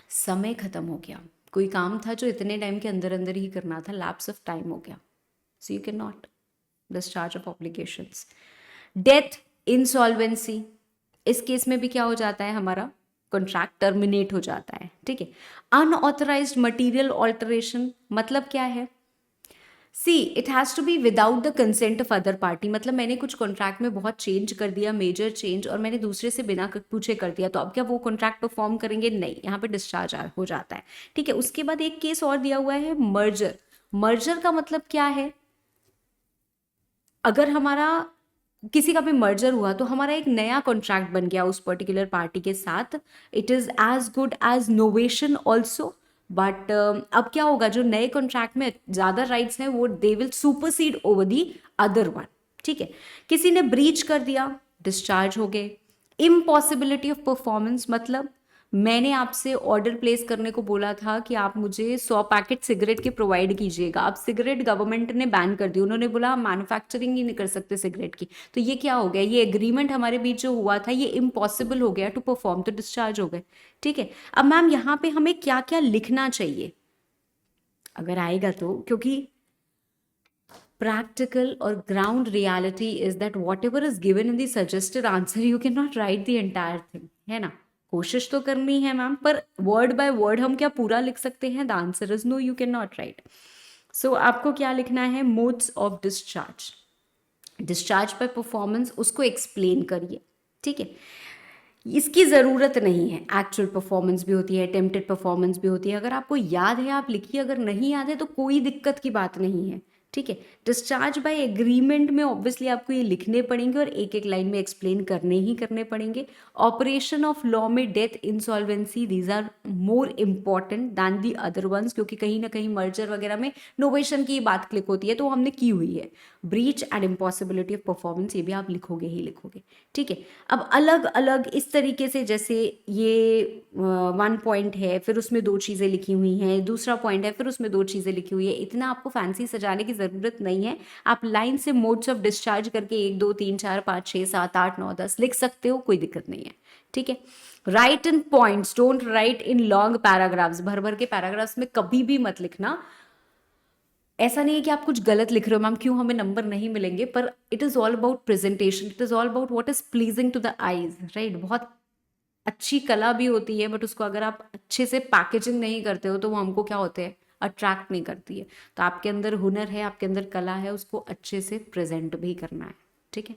समय खत्म हो गया, कोई काम था जो इतने टाइम के अंदर अंदर ही करना था, लैप्स ऑफ टाइम हो गया, so you can not discharge of obligations. Death, insolvency, इस केस में भी क्या हो जाता है? हमारा कॉन्ट्रैक्ट टर्मिनेट हो जाता है. ठीक है. अनऑथराइज्ड मटीरियल ऑल्टरेशन मतलब क्या है? See it has to be without the consent of other party. मतलब मैंने कुछ कॉन्ट्रैक्ट में बहुत चेंज कर दिया, मेजर चेंज, और मैंने दूसरे से बिना पूछे कर दिया, तो अब क्या वो कॉन्ट्रैक्ट परफॉर्म करेंगे? नहीं, यहाँ पे डिस्चार्ज हो जाता है. ठीक है, उसके बाद एक केस और दिया हुआ है, मर्जर. मर्जर का मतलब क्या है? अगर हमारा किसी का भी मर्जर हुआ तो हमारा एक नया कॉन्ट्रैक्ट बन गया उस पर्टिकुलर पार्टी के साथ. It is as good as novation also. But अब क्या होगा? जो नए कॉन्ट्रैक्ट में ज़्यादा राइट्स हैं वो they will supersede over the other one. ठीक है, किसी ने ब्रीच कर दिया, डिस्चार्ज हो गए. इम्पॉसिबिलिटी ऑफ परफॉर्मेंस मतलब मैंने आपसे ऑर्डर प्लेस करने को बोला था कि आप मुझे 100 पैकेट सिगरेट के प्रोवाइड कीजिएगा। अब सिगरेट गवर्नमेंट ने बैन कर दी, उन्होंने बोला हम मैन्युफैक्चरिंग ही नहीं कर सकते सिगरेट की। तो ये क्या हो गया, ये एग्रीमेंट हमारे बीच जो हुआ था ये इम्पॉसिबल हो गया टू परफॉर्म, तो डिस्चार्ज हो गए। ठीक है, अब मैम यहाँ पे हमें क्या क्या लिखना चाहिए अगर आएगा तो, क्योंकि practical or ground reality is that whatever is given in the suggested answer you cannot write the entire thing, है ना। कोशिश तो करनी है मैम, पर वर्ड बाय वर्ड हम क्या पूरा लिख सकते हैं? The answer is no, you can not write. So आपको क्या लिखना है? Modes of discharge, discharge by performance, उसको एक्सप्लेन करिए। ठीक है, इसकी ज़रूरत नहीं है, एक्चुअल परफॉर्मेंस भी होती है, अटेम्प्टेड परफॉर्मेंस भी होती है। अगर आपको याद है आप लिखिए, अगर नहीं याद है तो कोई दिक्कत की बात नहीं है। ठीक है, डिस्चार्ज बाय एग्रीमेंट में ऑब्वियसली आपको ये लिखने पड़ेंगे और एक एक लाइन में एक्सप्लेन करने ही करने पड़ेंगे। ऑपरेशन ऑफ लॉ में death, insolvency, these are more important than the other ones, क्योंकि कहीं ना कहीं मर्जर वगैरह में नोवेशन की बात क्लिक होती है, तो वो हमने की हुई है। Breach and impossibility of performance, ये भी आप लिखोगे ही लिखोगे। ठीक है, अब अलग अलग इस तरीके से, जैसे ये 1 पॉइंट है, फिर उसमें 2 चीज़ें लिखी हुई हैं, दूसरा पॉइंट है, फिर उसमें 2 चीज़ें लिखी हुई है, इतना आपको फैंसी सजाने की ज़रूरत नहीं है। आप लाइन से मोड्स ऑफ डिस्चार्ज करके 1 2 3 4 5 6 7 8 9 10 लिख सकते हो, कोई दिक्कत नहीं है। ठीक है, right in points, don't write in long paragraphs, भर भर के पैराग्राफ्स में कभी भी मत लिखना। ऐसा नहीं है कि आप कुछ गलत लिख रहे हो मैम, क्यों हमें नंबर नहीं मिलेंगे, पर it is all about presentation, it is all about what is pleasing to the eyes, right. बहुत अच्छी कला भी होती है, बट उसको अगर आप अच्छे से पैकेजिंग नहीं करते हो तो वो हमको क्या होते हैं, अट्रैक्ट नहीं करती है। तो आपके अंदर हुनर है, आपके अंदर कला है, उसको अच्छे से प्रेजेंट भी करना है। ठीक है,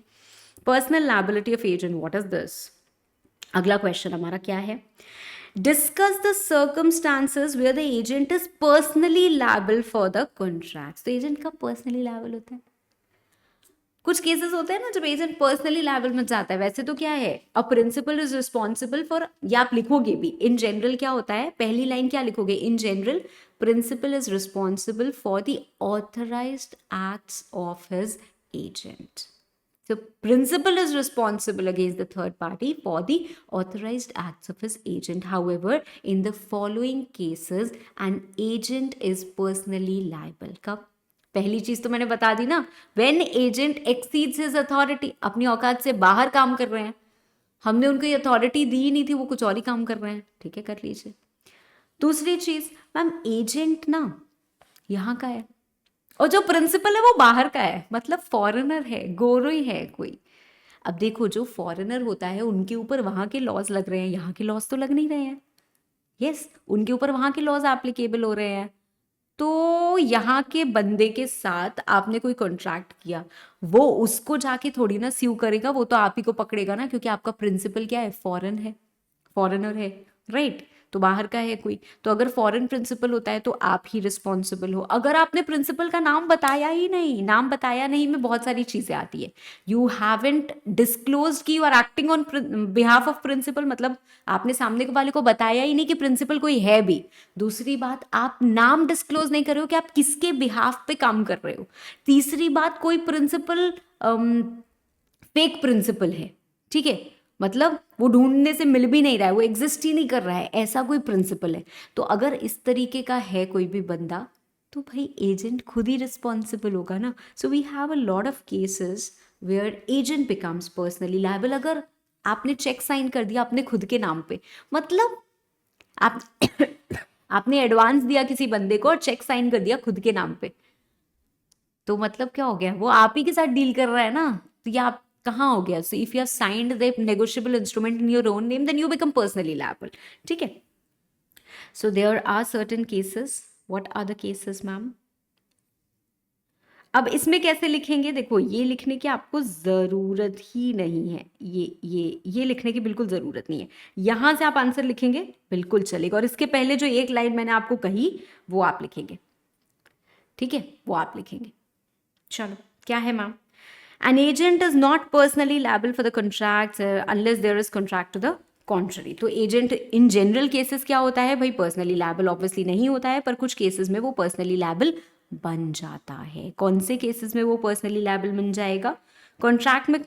personal liability of agent, what is this? अगला क्वेश्चन हमारा क्या है? Discuss the circumstances where the agent is personally liable for the contract. तो एजेंट का पर्सनली लायबल होता है, कुछ केसेस होते हैं ना जब एजेंट पर्सनली लायबल में जाता है। वैसे तो क्या है, अ प्रिंसिपल इज रिस्पॉन्सिबल फॉर, या आप लिखोगे भी इन जनरल, क्या होता है पहली लाइन क्या लिखोगे? In general principle is responsible for the authorised acts of his agent. So principal is responsible against the third party for the authorized acts of his agent. However, in the following cases, an agent is personally liable. कब? पहली चीज तो मैंने बता दी ना, when agent exceeds his authority, अपनी औकात से बाहर काम कर रहे हैं, हमने उनको ये अथॉरिटी दी ही नहीं थी, वो कुछ और ही काम कर रहे हैं। ठीक है, कर लीजिए। दूसरी चीज मैम, एजेंट ना यहाँ का है और जो प्रिंसिपल है वो बाहर का है, मतलब फॉरेनर है, गोरोई है कोई। अब देखो, जो फॉरेनर होता है उनके ऊपर वहां के लॉज लग रहे हैं, यहाँ के लॉज तो लग नहीं रहे हैं। यस, उनके ऊपर वहां के लॉज एप्लीकेबल हो रहे हैं। तो यहाँ के बंदे के साथ आपने कोई कॉन्ट्रैक्ट किया, वो उसको जाके थोड़ी ना स्यू करेगा, वो तो आप ही को पकड़ेगा ना, क्योंकि आपका प्रिंसिपल क्या है, फॉरेन है, फॉरेनर है, राइट। तो बाहर का है कोई, तो अगर फॉरेन प्रिंसिपल होता है तो आप ही रिस्पॉन्सिबल हो। अगर आपने प्रिंसिपल का नाम बताया ही नहीं, नाम बताया नहीं में बहुत सारी चीजें आती है। यू हैवंट डिस्क्लोज की you are acting on behalf of principal, मतलब आपने सामने वाले को बताया ही नहीं कि प्रिंसिपल कोई है भी। दूसरी बात, आप नाम डिस्क्लोज नहीं कर रहे हो कि आप किसके बिहाफ पे काम कर रहे हो। तीसरी बात, कोई प्रिंसिपल फेक प्रिंसिपल है, ठीक है, मतलब वो ढूंढने से मिल भी नहीं रहा है, वो एग्जिस्ट ही नहीं कर रहा है, ऐसा कोई प्रिंसिपल है। तो अगर इस तरीके का है कोई भी बंदा, तो भाई एजेंट खुद ही रिस्पॉन्सिबल होगा ना। So we have a lot of cases where agent becomes personally liable. अगर आपने चेक साइन कर दिया अपने खुद के नाम पे, मतलब आप आपने एडवांस दिया किसी बंदे को और चेक साइन कर दिया खुद के नाम पे, तो मतलब क्या हो गया, वो आप ही के साथ डील कर रहा है ना, तो ये आप कहाँ हो गया। So if you have signed the negotiable instrument in your own name, then you become personally liable. ठीक है, so there are certain cases. What are the cases ma'am? अब इसमें कैसे लिखेंगे? देखो, ये लिखने की आपको ज़रूरत ही नहीं है, ये लिखने की बिल्कुल ज़रूरत नहीं है। यहाँ से आप आंसर लिखेंगे बिल्कुल चलेगा, और इसके पहले जो एक लाइन मैंने आपको कही वो आप लिखेंगे। ठीक है, वो आप लिखेंगे। चलो, क्या है ma'am? An agent is not personally liable for the contracts unless there is contract to the contrary. तो एजेंट इन जनरल केसेस क्या होता है भाई, पर्सनली लायबल ऑब्वियसली नहीं होता है, पर कुछ केसेस में वो पर्सनली लायबल बन जाता है। कौन से केसेस में वो पर्सनली लायबल बन जाएगा? कॉन्ट्रैक्ट में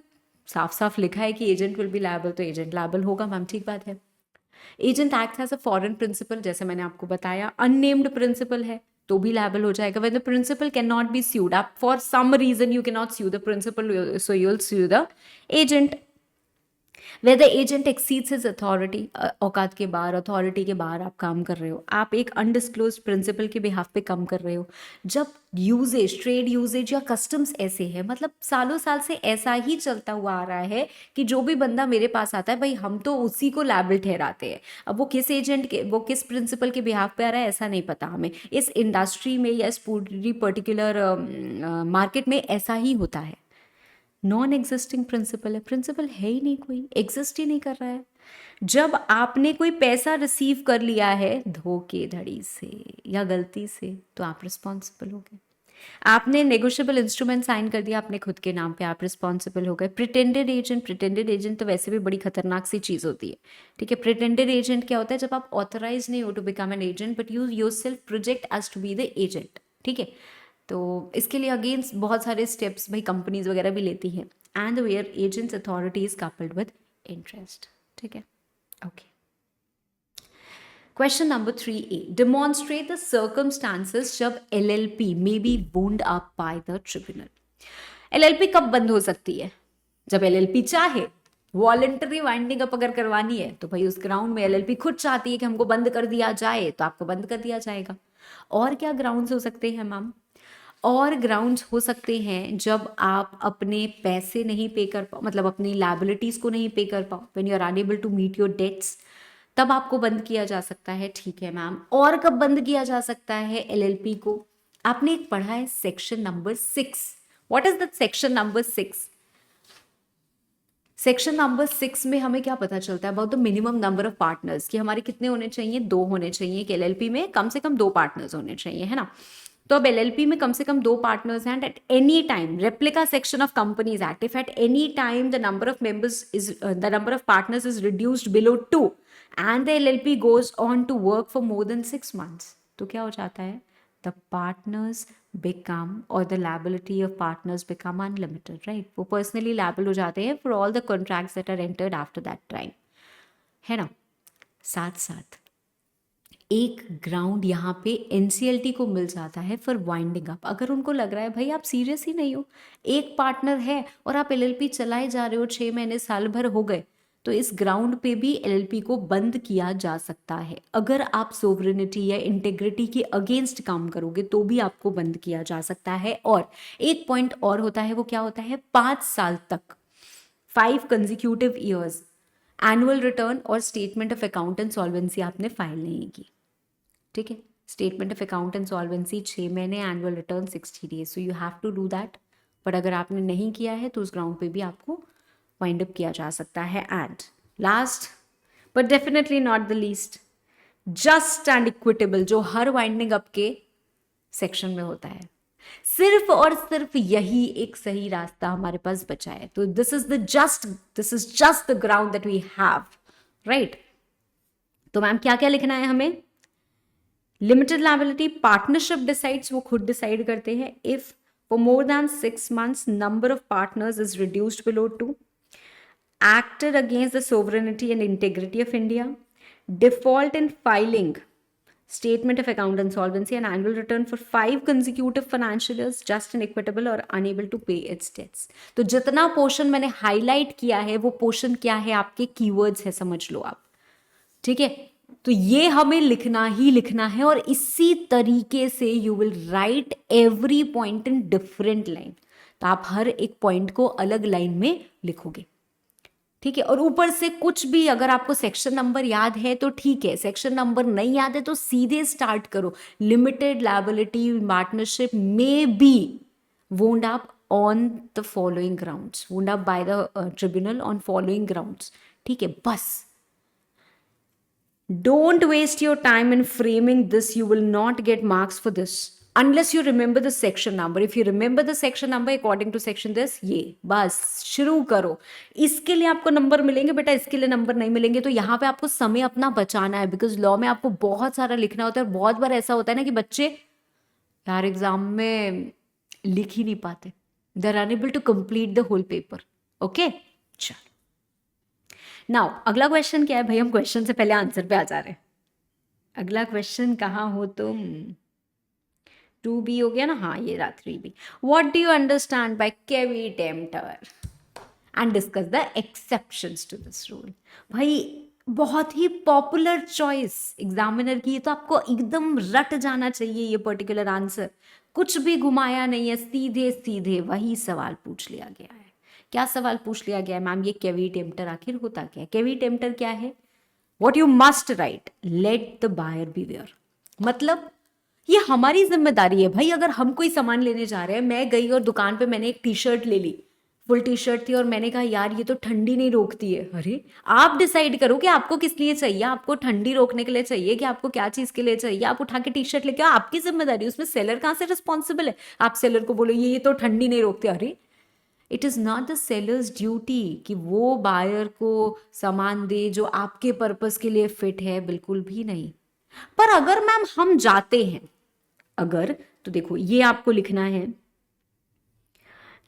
साफ साफ लिखा है कि एजेंट विल बी लायबल, तो एजेंट लायबल होगा मैम, ठीक बात है। Agent act has a foreign principal, जैसे मैंने आपको बताया, अननेम्ड प्रिंसिपल है तो भी लायबल हो जाएगा। When the principal can not be sued, आप for some reason you can not sue the principal, so you will sue the agent. Where the agent exceeds his authority, औकात के बाहर, authority के बाहर आप काम कर रहे हो, आप एक अनडिस्क्लोज्ड प्रिंसिपल के बिहाफ पे काम कर रहे हो। जब यूजेज, ट्रेड यूजेज या कस्टम्स ऐसे है, मतलब सालों साल से ऐसा ही चलता हुआ आ रहा है कि जो भी बंदा मेरे पास आता है भाई हम तो उसी को लायबल ठहराते हैं। अब वो किस एजेंट के, वो किस प्रिंसिपल के बिहाफ पे आ रहा है ऐसा नहीं पता हमें। इस इंडस्ट्री में या इस पूरी पर्टिकुलर मार्केट में ऐसा ही होता है। नॉन एग्जिस्टिंग प्रिंसिपल है, प्रिंसिपल है ही नहीं, कोई एग्जिस्ट ही नहीं कर रहा है। जब आपने कोई पैसा रिसीव कर लिया है धोखेधड़ी से या गलती से तो आप रिस्पॉन्सिबल हो गए। आपने नेगोशिएबल इंस्ट्रूमेंट साइन कर दिया अपने खुद के नाम पे, आप रिस्पॉन्सिबल हो गए। प्रिटेंडेड एजेंट तो वैसे भी बड़ी खतरनाक सी चीज़ होती है, ठीक है। प्रिटेंडेड एजेंट क्या होता है, जब आप ऑथराइज नहीं हो to become an agent but you yourself project as to be the agent, ठीक है। तो इसके लिए अगेंस्ट बहुत सारे स्टेप्स भाई कंपनीज वगैरह भी लेती हैं। And where agent's authority is coupled with interest, ठीक है, okay. Question number 3A, demonstrate the circumstances जब LLP may be wound up by the tribunal। LLP कब बंद हो सकती है, जब LLP चाहे। वॉलंटरी वाइंडिंग अप अगर करवानी है तो भाई उस ग्राउंड में LLP खुद चाहती है कि हमको बंद कर दिया जाए तो आपको बंद कर दिया जाएगा। और क्या ग्राउंड्स हो सकते हैं मैम, और ग्राउंड्स हो सकते हैं जब आप अपने पैसे नहीं पे कर पाओ, मतलब अपनी लाइबिलिटीज को नहीं पे कर पाओ, when you are unable to meet your debts, तब आपको बंद किया जा सकता है, ठीक है मैम। और कब बंद किया जा सकता है एलएलपी को, आपने एक पढ़ा है section number 6। What is that section number 6? Section number 6 में हमें क्या पता चलता है about the minimum number of partners, कि हमारे कितने होने चाहिए, 2 होने चाहिए, कि एलएलपी में कम से कम 2 पार्टनर्स होने चाहिए, है ना। तो अब एलएलपी में कम से कम 2 पार्टनर्स हैं। At any time, replica section of companies act, if at any time the number of members is the number of partners is reduced below 2 and the LLP goes on to work for more than 6 months, तो क्या हो जाता है, the partners become, or the liability of partners become unlimited, right? वो personally liable हो जाते हैं for all the contracts that are entered after that time, है ना। साथ साथ एक ग्राउंड यहाँ पे एनसीएलटी को मिल जाता है फॉर वाइंडिंग अप। अगर उनको लग रहा है भाई आप सीरियस ही नहीं हो, एक पार्टनर है और आप एलएलपी चलाए जा रहे हो, 6 महीने साल भर हो गए, तो इस ग्राउंड पे भी एलएलपी को बंद किया जा सकता है। अगर आप सोवरेनिटी या इंटेग्रिटी के अगेंस्ट काम करोगे तो भी आपको बंद किया जा सकता है। और एक पॉइंट और होता है, वो क्या होता है, 5 साल तक, 5 कंजिक्यूटिव ईयर्स एनुअल रिटर्न और statement of account and solvency आपने फाइल नहीं की, ठीक है। Statement of account and solvency 6 महीने, annual return 60 days, so you have to do that. But अगर आपने नहीं किया है तो उस ग्राउंड पे भी आपको वाइंड अप किया जा सकता है। And last but definitely not the least, just and equitable, जो हर वाइंडिंग अप के सेक्शन में होता है। सिर्फ और सिर्फ यही एक सही रास्ता हमारे पास बचा है। तो this is just the ground that we have, right. तो मैम क्या क्या लिखना है हमें, लिमिटेड लायबिलिटी पार्टनरशिप डिसाइड्स, वो खुद डिसाइड करते हैं। If for more than 6 months number of partners is reduced below 2, acted against the sovereignty and integrity of India, default in filing statement of account and solvency and annual return for 5 consecutive financial years, just and equitable or unable to pay its debts। तो जितना portion मैंने highlight किया है वो portion क्या है, आपके keywords है, समझ लो आप, ठीक है। तो ये हमें लिखना ही लिखना है और इसी तरीके से you will write every point in different line. तो आप हर एक पॉइंट को अलग लाइन में लिखोगे, ठीक है। और ऊपर से कुछ भी अगर आपको सेक्शन नंबर याद है तो ठीक है, सेक्शन नंबर नहीं याद है तो सीधे स्टार्ट करो। लिमिटेड लायबिलिटी पार्टनरशिप में B wound up on the following grounds, wound up by the tribunal on following grounds, ठीक है। बस don't waste your time in framing this, you will not get marks for this unless you remember the section number। if you remember the section number according to section this, ये बस शुरू करो। इसके लिए आपको नंबर मिलेंगे बेटा, इसके लिए नंबर नहीं मिलेंगे। तो यहाँ पे आपको समय अपना बचाना है, बिकॉज लॉ में आपको बहुत सारा लिखना होता है। बहुत बार ऐसा होता है ना कि बच्चे यार एग्जाम में लिख ही नहीं पाते, they are unable to complete the whole paper, okay. चलो नाउ अगला क्वेश्चन क्या है भाई, हम क्वेश्चन से पहले आंसर पे आ जा रहे हैं। अगला क्वेश्चन कहाँ हो तुम, 2B हो गया ना, हाँ ये रहा 3B। What do you understand by caveat emptor and discuss the exceptions to this rule. भाई बहुत ही पॉपुलर चॉइस एग्जामिनर की, तो आपको एकदम रट जाना चाहिए ये पर्टिकुलर आंसर, कुछ भी घुमाया नहीं है, सीधे सीधे वही सवाल पूछ लिया गया है। क्या सवाल पूछ लिया गया है मैम, ये केवी टेम्पटर आखिर होता क्या है? केवी टेम्पटर क्या है? What you must write, let the buyer beware. मतलब ये हमारी जिम्मेदारी है भाई, अगर हम कोई सामान लेने जा रहे हैं, मैं गई और दुकान पे मैंने एक टी शर्ट ले ली, फुल टी शर्ट थी, और मैंने कहा यार ये तो ठंडी नहीं रोकती है। अरे आप डिसाइड करो कि आपको किस लिए चाहिए, आपको ठंडी रोकने के लिए चाहिए कि आपको क्या चीज के लिए चाहिए, आप उठा के टी शर्ट लेके आओ, आपकी जिम्मेदारी, उसमें सेलर कहाँ से रिस्पॉन्सिबल है? आप सेलर को बोलो ये तो ठंडी नहीं रोकते, अरे it is not the sellers duty कि वो बायर को सामान दे जो आपके पर्पस के लिए फिट है, बिल्कुल भी नहीं। पर अगर मैम हम जाते हैं, अगर, तो देखो ये आपको लिखना है,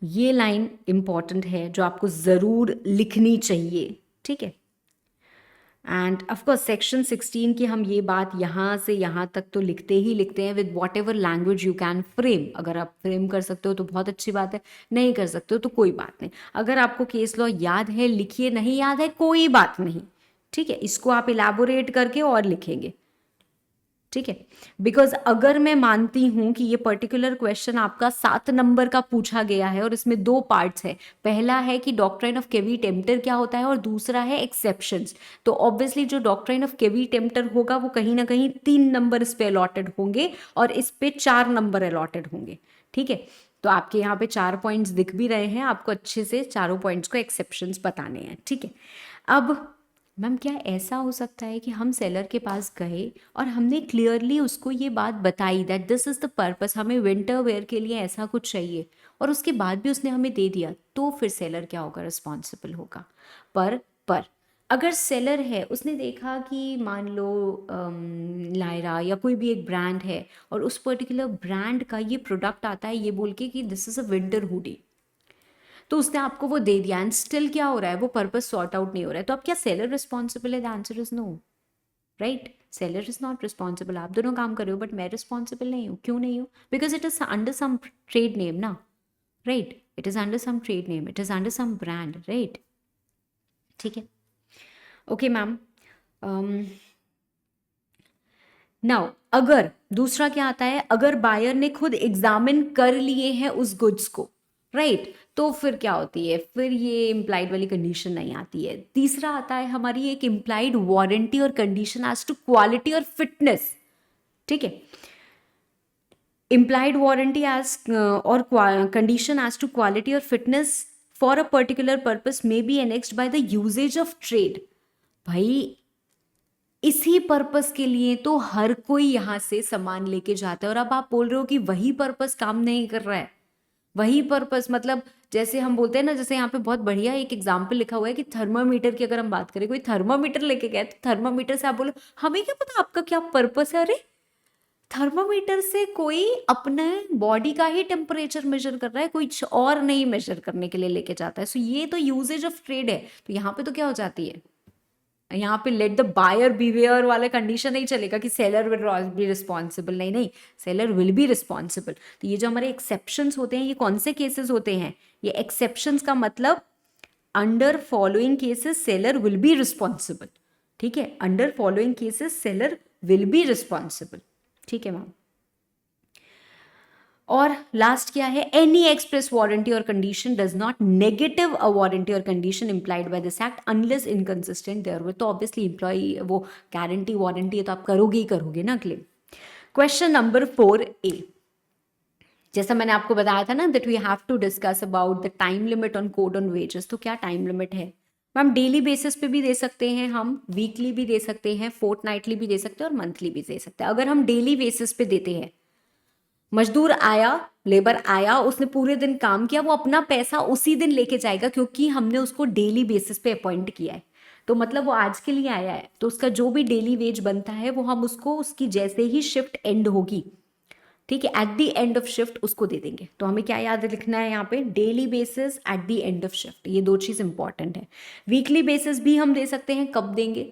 ये लाइन इंपॉर्टेंट है जो आपको जरूर लिखनी चाहिए, ठीक है। एंड ऑफकोर्स सेक्शन 16 की हम ये बात यहाँ से यहाँ तक तो लिखते ही लिखते हैं, with what ever language you can frame. अगर आप फ्रेम कर सकते हो तो बहुत अच्छी बात है, नहीं कर सकते हो तो कोई बात नहीं। अगर आपको केस लॉ याद है लिखिए, नहीं याद है कोई बात नहीं, ठीक है, इसको आप इलैबोरेट करके और लिखेंगे, ठीक है। बिकॉज अगर मैं मानती हूं कि ये पर्टिकुलर क्वेश्चन आपका 7 नंबर का पूछा गया है और इसमें 2 पार्ट्स है, पहला है कि डॉक्ट्राइन ऑफ केवी टेम्पटर क्या होता है और दूसरा है एक्सेप्शंस, तो ऑब्वियसली जो डॉक्ट्राइन ऑफ केवी टेम्पटर होगा वो कहीं ना कहीं 3 नंबर इस पे अलॉटेड होंगे और इस पे 4 नंबर अलॉटेड होंगे, ठीक है। तो आपके यहाँ पे 4 पॉइंट्स दिख भी रहे हैं, आपको अच्छे से चारों पॉइंट्स को एक्सेप्शंस बताने हैं, ठीक है। अब मैम क्या ऐसा हो सकता है कि हम सेलर के पास गए और हमने क्लियरली उसको ये बात बताई that this is the purpose, हमें विंटर वेयर के लिए ऐसा कुछ चाहिए, और उसके बाद भी उसने हमें दे दिया, तो फिर सेलर क्या होगा, रिस्पॉन्सिबल होगा। पर अगर सेलर है, उसने देखा कि मान लो लायरा या कोई भी एक ब्रांड है और उस पर्टिकुलर ब्रांड का ये प्रोडक्ट आता है ये बोल के कि this is a winter hoodie, तो उसने आपको वो दे दिया एंड स्टिल क्या हो रहा है, वो पर्पस सॉर्ट आउट नहीं हो रहा है, तो अब क्या सेलर रिस्पॉन्सिबल है? The answer is no, right. Seller is not responsible, आप दोनों काम कर रहे हो बट मैं रिस्पॉन्सिबल नहीं हूँ। क्यों नहीं हूँ? Because it is under some trade name ना, right, it is under some trade name, it is under some brand, right, ठीक है। ओके मैम, नाउ अगर दूसरा क्या आता है, अगर बायर ने खुद एग्जामिन कर लिए हैं उस गुड्स को, राइट, तो फिर क्या होती है, फिर ये इम्प्लाइड वाली कंडीशन नहीं आती है। तीसरा आता है हमारी एक इम्प्लाइड वारंटी और कंडीशन एज टू क्वालिटी और फिटनेस, ठीक है। इम्प्लाइड वारंटी एज और कंडीशन एज टू क्वालिटी और fitness for a particular purpose may be annexed by the usages of trade. भाई इसी पर्पस के लिए तो हर कोई यहाँ से सामान लेके जाता है, और अब आप बोल रहे हो कि वही पर्पस काम नहीं कर रहा है। वही पर्पस मतलब जैसे हम बोलते हैं ना, जैसे यहाँ पे बहुत बढ़िया एक एग्जाम्पल लिखा हुआ है कि थर्मामीटर की अगर हम बात करें, कोई थर्मामीटर लेके गया तो थर्मामीटर से आप बोलो हमें क्या पता आपका क्या पर्पस है। अरे थर्मामीटर से कोई अपने बॉडी का ही टेम्परेचर मेजर कर रहा है, कोई और नहीं मेजर करने के लिए लेके जाता है। सो ये तो यूजेज ऑफ ट्रेड है। तो यहाँ पे तो क्या हो जाती है, यहाँ पे लेट द बायर बीवेयर वाला कंडीशन नहीं चलेगा कि सेलर विल बी रिस्पॉन्सिबल, नहीं नहीं, सेलर विल बी रिस्पॉन्सिबल। तो ये जो हमारे एक्सेप्शंस होते हैं, ये कौन से केसेस होते हैं? ये एक्सेप्शंस का मतलब under following cases seller will be responsible, ठीक है, under following cases seller will be responsible, ठीक है मैम। और लास्ट क्या है, एनी एक्सप्रेस वारंटी और condition does not negative a warranty और condition implied by this act unless inconsistent therewith. तो ऑब्वियसली इंप्लॉई वो गारंटी वारंटी है तो आप करोगे ही करोगे ना क्लेम। क्वेश्चन नंबर 4A, जैसा मैंने आपको बताया था ना that we have to discuss about the time limit on code on wages. तो क्या टाइम लिमिट है मैम? डेली बेसिस पे भी दे सकते हैं हम, वीकली भी दे सकते हैं, फोर्टनाइटली भी दे सकते हैं और मंथली भी दे सकते हैं। अगर हम डेली बेसिस पे देते हैं, मजदूर आया, लेबर आया, उसने पूरे दिन काम किया, वो अपना पैसा उसी दिन लेके जाएगा क्योंकि हमने उसको डेली बेसिस पे अपॉइंट किया है। तो मतलब वो आज के लिए आया है तो उसका जो भी डेली वेज बनता है वो हम उसको उसकी जैसे ही शिफ्ट एंड होगी ठीक है, eight the end of shift उसको दे देंगे। तो हमें क्या याद लिखना है यहाँ पे, daily basis at the end of shift, ये 2 चीज़ इंपॉर्टेंट है। वीकली बेसिस भी हम दे सकते हैं, कब देंगे,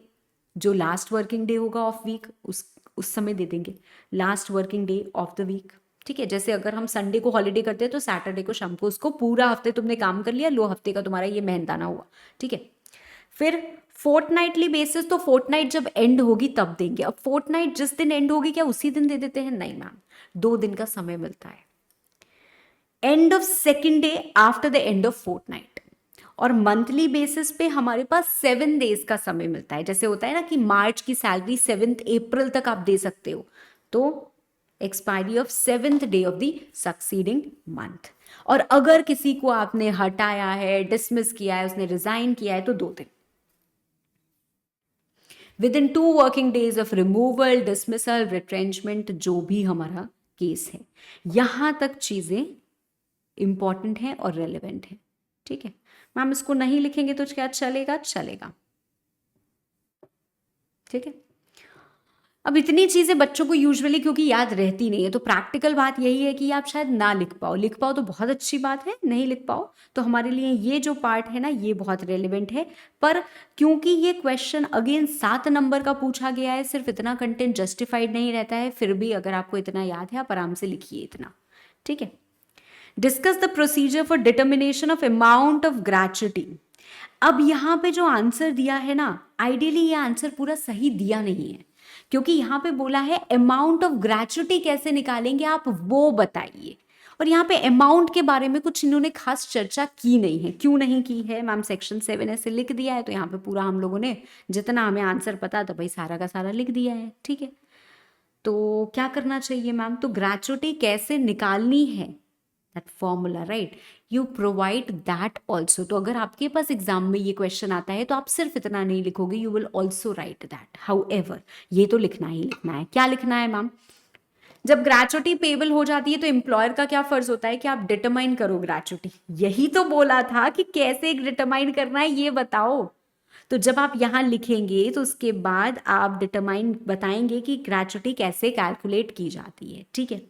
जो लास्ट वर्किंग डे होगा ऑफ वीक उस समय दे देंगे, last working day of the week. ठीक है, जैसे अगर हम संडे को हॉलीडे करते हैं तो सैटरडे को शाम को उसको पूरा हफ्ते तुमने काम कर लिया, लो हफ्ते का तुम्हारा ये मेहनताना हुआ। ठीक है, फिर फोर्टनाइटली बेसिस, तो फोर्टनाइट जब एंड होगी तब देंगे। अब फोर्टनाइट जिस दिन एंड होगी क्या उसी दिन दे देते हैं, नहीं मैम, 2 दिन का समय मिलता है। End of second day after the end of fortnight. और मंथली बेसिस पे हमारे पास 7 डेज का समय मिलता है। जैसे होता है ना कि मार्च की सैलरी 7 अप्रैल तक आप दे सकते हो, तो expiry of 7th day of the succeeding month. और अगर किसी को आपने हटाया है, डिसमिस किया है, उसने रिजाइन किया है, तो 2 दिन। With in 2 working days of removal, dismissal, retrenchment, जो भी हमारा केस है, यहां तक चीजें इंपॉर्टेंट है और रेलिवेंट है। ठीक है मैम, इसको नहीं लिखेंगे तो क्या चलेगा, चलेगा। ठीक है, अब इतनी चीजें बच्चों को यूजुअली क्योंकि याद रहती नहीं है, तो प्रैक्टिकल बात यही है कि आप शायद ना लिख पाओ। लिख पाओ तो बहुत अच्छी बात है, नहीं लिख पाओ तो हमारे लिए ये जो पार्ट है ना ये बहुत रेलिवेंट है। पर क्योंकि ये क्वेश्चन अगेन 7 नंबर का पूछा गया है, सिर्फ इतना कंटेंट जस्टिफाइड नहीं रहता है, फिर भी अगर आपको इतना याद है आप आराम से लिखिए इतना। ठीक है, discuss the procedure for determination of amount of gratuity. अब यहाँ पे जो आंसर दिया है ना, आइडियली ये आंसर पूरा सही दिया नहीं है, क्योंकि यहाँ पे बोला है अमाउंट ऑफ ग्रेच्युटी कैसे निकालेंगे आप वो बताइए। और यहाँ पे अमाउंट के बारे में कुछ इन्होंने खास चर्चा की नहीं है। क्यों नहीं की है मैम, सेक्शन 7 ऐसे लिख दिया है, तो यहाँ पे पूरा हम लोगों ने जितना हमें आंसर पता था भाई सारा का सारा लिख दिया है। ठीक है, तो क्या करना चाहिए मैम, तो ग्रेच्युटी कैसे निकालनी है, that formula, right, you provide that also. तो अगर आपके पास एग्जाम में ये क्वेश्चन आता है तो आप सिर्फ इतना नहीं लिखोगे, you will also right that. However, ये तो लिखना ही लिखना है। क्या लिखना है मैम, जब ग्रेच्युटी पेबल हो जाती है तो एम्प्लॉयर का क्या फर्ज होता है कि आप डिटरमाइन करो ग्रेच्युटी। यही तो बोला था कि कैसे डिटरमाइन करना है ये बताओ। तो जब आप यहाँ लिखेंगे तो उसके बाद आप डिटरमाइन बताएंगे कि ग्रेच्युटी कैसे कैलकुलेट की जाती है। ठीक है,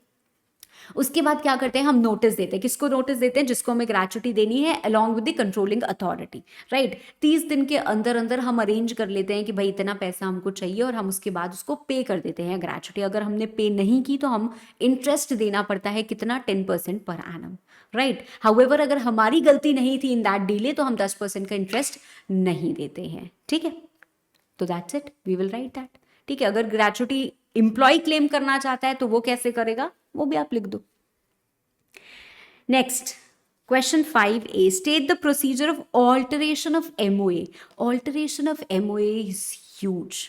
उसके बाद क्या करते हैं, हम नोटिस देते हैं। किसको नोटिस देते हैं, जिसको हमें ग्रेच्युटी देनी है along with the controlling authority, right. 30 दिन के अंदर अंदर हम अरेंज कर लेते हैं कि भाई इतना पैसा हमको चाहिए, और हम उसके बाद उसको पे कर देते हैं ग्रेच्युटी। अगर हमने पे नहीं की तो हम इंटरेस्ट देना पड़ता है, कितना, 10% पर एनम, राइट। हाउएवर अगर हमारी गलती नहीं थी इन दैट डिले तो हम 10% का इंटरेस्ट नहीं देते हैं। ठीक है, तो that's it, we will write that. ठीक है, अगर ग्रेच्युटी इंप्लॉय क्लेम करना चाहता है तो वो कैसे करेगा, वो भी आप लिख दो। Next, question 5A, state the procedure of alteration of MOA. Alteration of MOA is huge.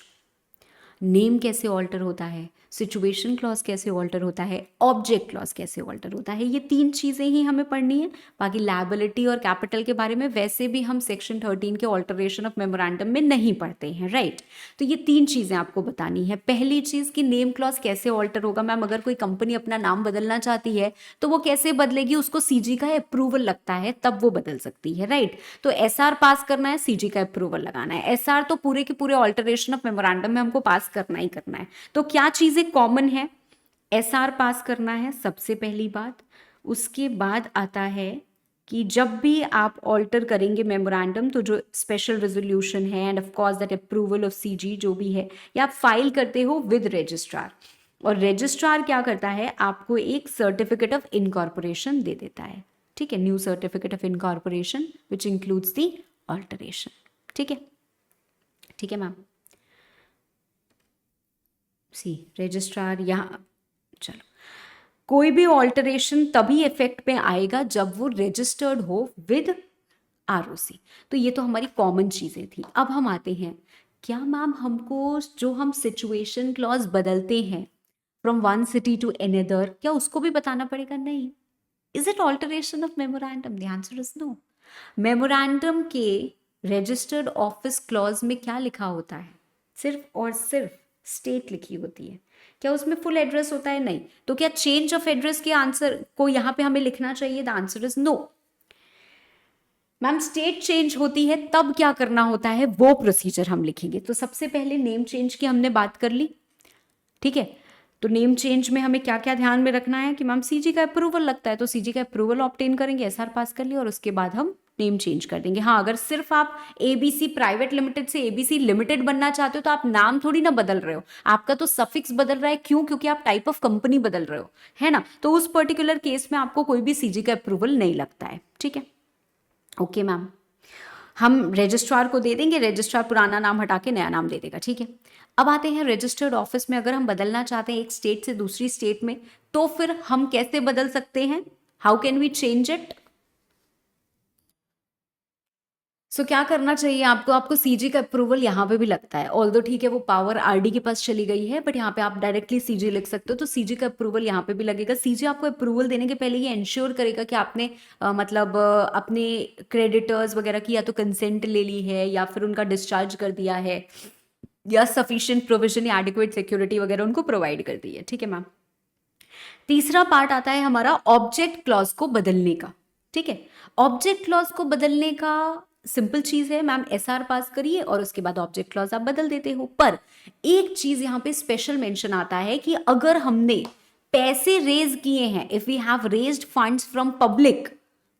Name कैसे ऑल्टर होता है, सिचुएशन क्लॉज कैसे ऑल्टर होता है, ऑब्जेक्ट क्लॉज कैसे ऑल्टर होता है, ये 3 चीज़ें ही हमें पढ़नी है। बाकी लायबिलिटी और कैपिटल के बारे में वैसे भी हम सेक्शन 13 के ऑल्टरेशन ऑफ मेमोरेंडम में नहीं पढ़ते हैं, राइट। तो ये 3 चीज़ें आपको बतानी है। पहली चीज़ कि नेम क्लॉज कैसे ऑल्टर होगा। मैम अगर कोई कंपनी अपना नाम बदलना चाहती है तो वो कैसे बदलेगी, उसको सीजी का अप्रूवल लगता है तब वो बदल सकती है, राइट। तो एसआर पास करना है, सीजी का अप्रूवल लगाना है। एसआर तो पूरे के पूरे ऑल्टरेशन ऑफ मेमोरेंडम में हमको पास करना ही करना है। तो क्या चीजें कॉमन है, एसआर पास करना है सबसे पहली बात। उसके बाद आता है कि जब भी आप ऑल्टर करेंगे मेमोरेंडम तो जो स्पेशल रेजोल्यूशन है end of course that approval of CG जो भी है, या आप फाइल करते हो विद रजिस्ट्रार। और रजिस्ट्रार क्या करता है, आपको एक सर्टिफिकेट ऑफ इनकॉर्पोरेशन दे देता है। ठीक है, new certificate of incorporation which includes the alteration. ठीक है, ठीक है मैम। सी रजिस्ट्रार यहाँ, चलो, कोई भी ऑल्टरेशन तभी इफेक्ट में आएगा जब वो रजिस्टर्ड हो विद आरओसी। तो ये तो हमारी कॉमन चीजें थी। अब हम आते हैं, क्या मैम हमको जो हम सिचुएशन क्लॉज बदलते हैं from one city to another, क्या उसको भी बताना पड़ेगा? नहीं। Is it alteration of memorandum? The answer is no. Memorandum के रजिस्टर्ड ऑफिस क्लॉज में क्या लिखा होता है, सिर्फ और सिर्फ स्टेट लिखी होती है। क्या उसमें फुल एड्रेस होता है? नहीं। तो क्या चेंज ऑफ एड्रेस के आंसर को यहां पे हमें लिखना चाहिए? The answer is no. Ma'am state change होती है तब क्या करना होता है, वो प्रोसीजर हम लिखेंगे। तो सबसे पहले नेम चेंज की हमने बात कर ली, ठीक है। तो नेम चेंज में हमें क्या क्या ध्यान में रखना है कि मैम सीजी का अप्रूवल लगता है, तो सीजी का अप्रूवल ऑब्टेन करेंगे, एसआर पास कर लिया और उसके बाद हम नेम चेंज कर देंगे। हाँ, अगर सिर्फ आप एबीसी प्राइवेट लिमिटेड से एबीसी लिमिटेड बनना चाहते हो तो आप नाम थोड़ी ना बदल रहे हो, आपका तो सफिक्स बदल रहा है। क्यों? क्योंकि आप टाइप ऑफ कंपनी बदल रहे हो, है ना। तो उस पर्टिकुलर केस में आपको कोई भी सीजी का अप्रूवल नहीं लगता है। ठीक है, ओके मैम। हम रजिस्ट्रार को दे देंगे, रजिस्ट्रार पुराना नाम हटा के नया नाम दे देगा। ठीक है, अब आते हैं रजिस्टर्ड ऑफिस में। अगर हम बदलना चाहते हैं एक स्टेट से दूसरी स्टेट में, तो फिर हम कैसे बदल सकते हैं? How can we change it? So क्या करना चाहिए आपको? आपको सीजी का अप्रूवल यहाँ पे भी लगता है, ऑल्दो ठीक है वो पावर आरडी के पास चली गई है, बट यहाँ पे आप डायरेक्टली सीजी लिख सकते हो, तो सीजी का अप्रूवल यहाँ पे भी लगेगा। सीजी आपको अप्रूवल देने के पहले ये इंश्योर करेगा कि आपने मतलब अपने क्रेडिटर्स वगैरह की या तो कंसेंट ले ली है या फिर उनका डिस्चार्ज कर दिया है या सफिशिएंट प्रोविजन या एडिक्वेट सिक्योरिटी वगैरह उनको प्रोवाइड कर दी है। ठीक है मैम। तीसरा पार्ट आता है हमारा ऑब्जेक्ट क्लॉज को बदलने का। ठीक है, ऑब्जेक्ट क्लॉज को बदलने का सिंपल चीज है मैम, एसआर पास करिए और उसके बाद ऑब्जेक्ट क्लॉज आप बदल देते हो। पर एक चीज यहाँ पे स्पेशल मेंशन आता है कि अगर हमने पैसे रेज किए हैं, if we have raised funds from public,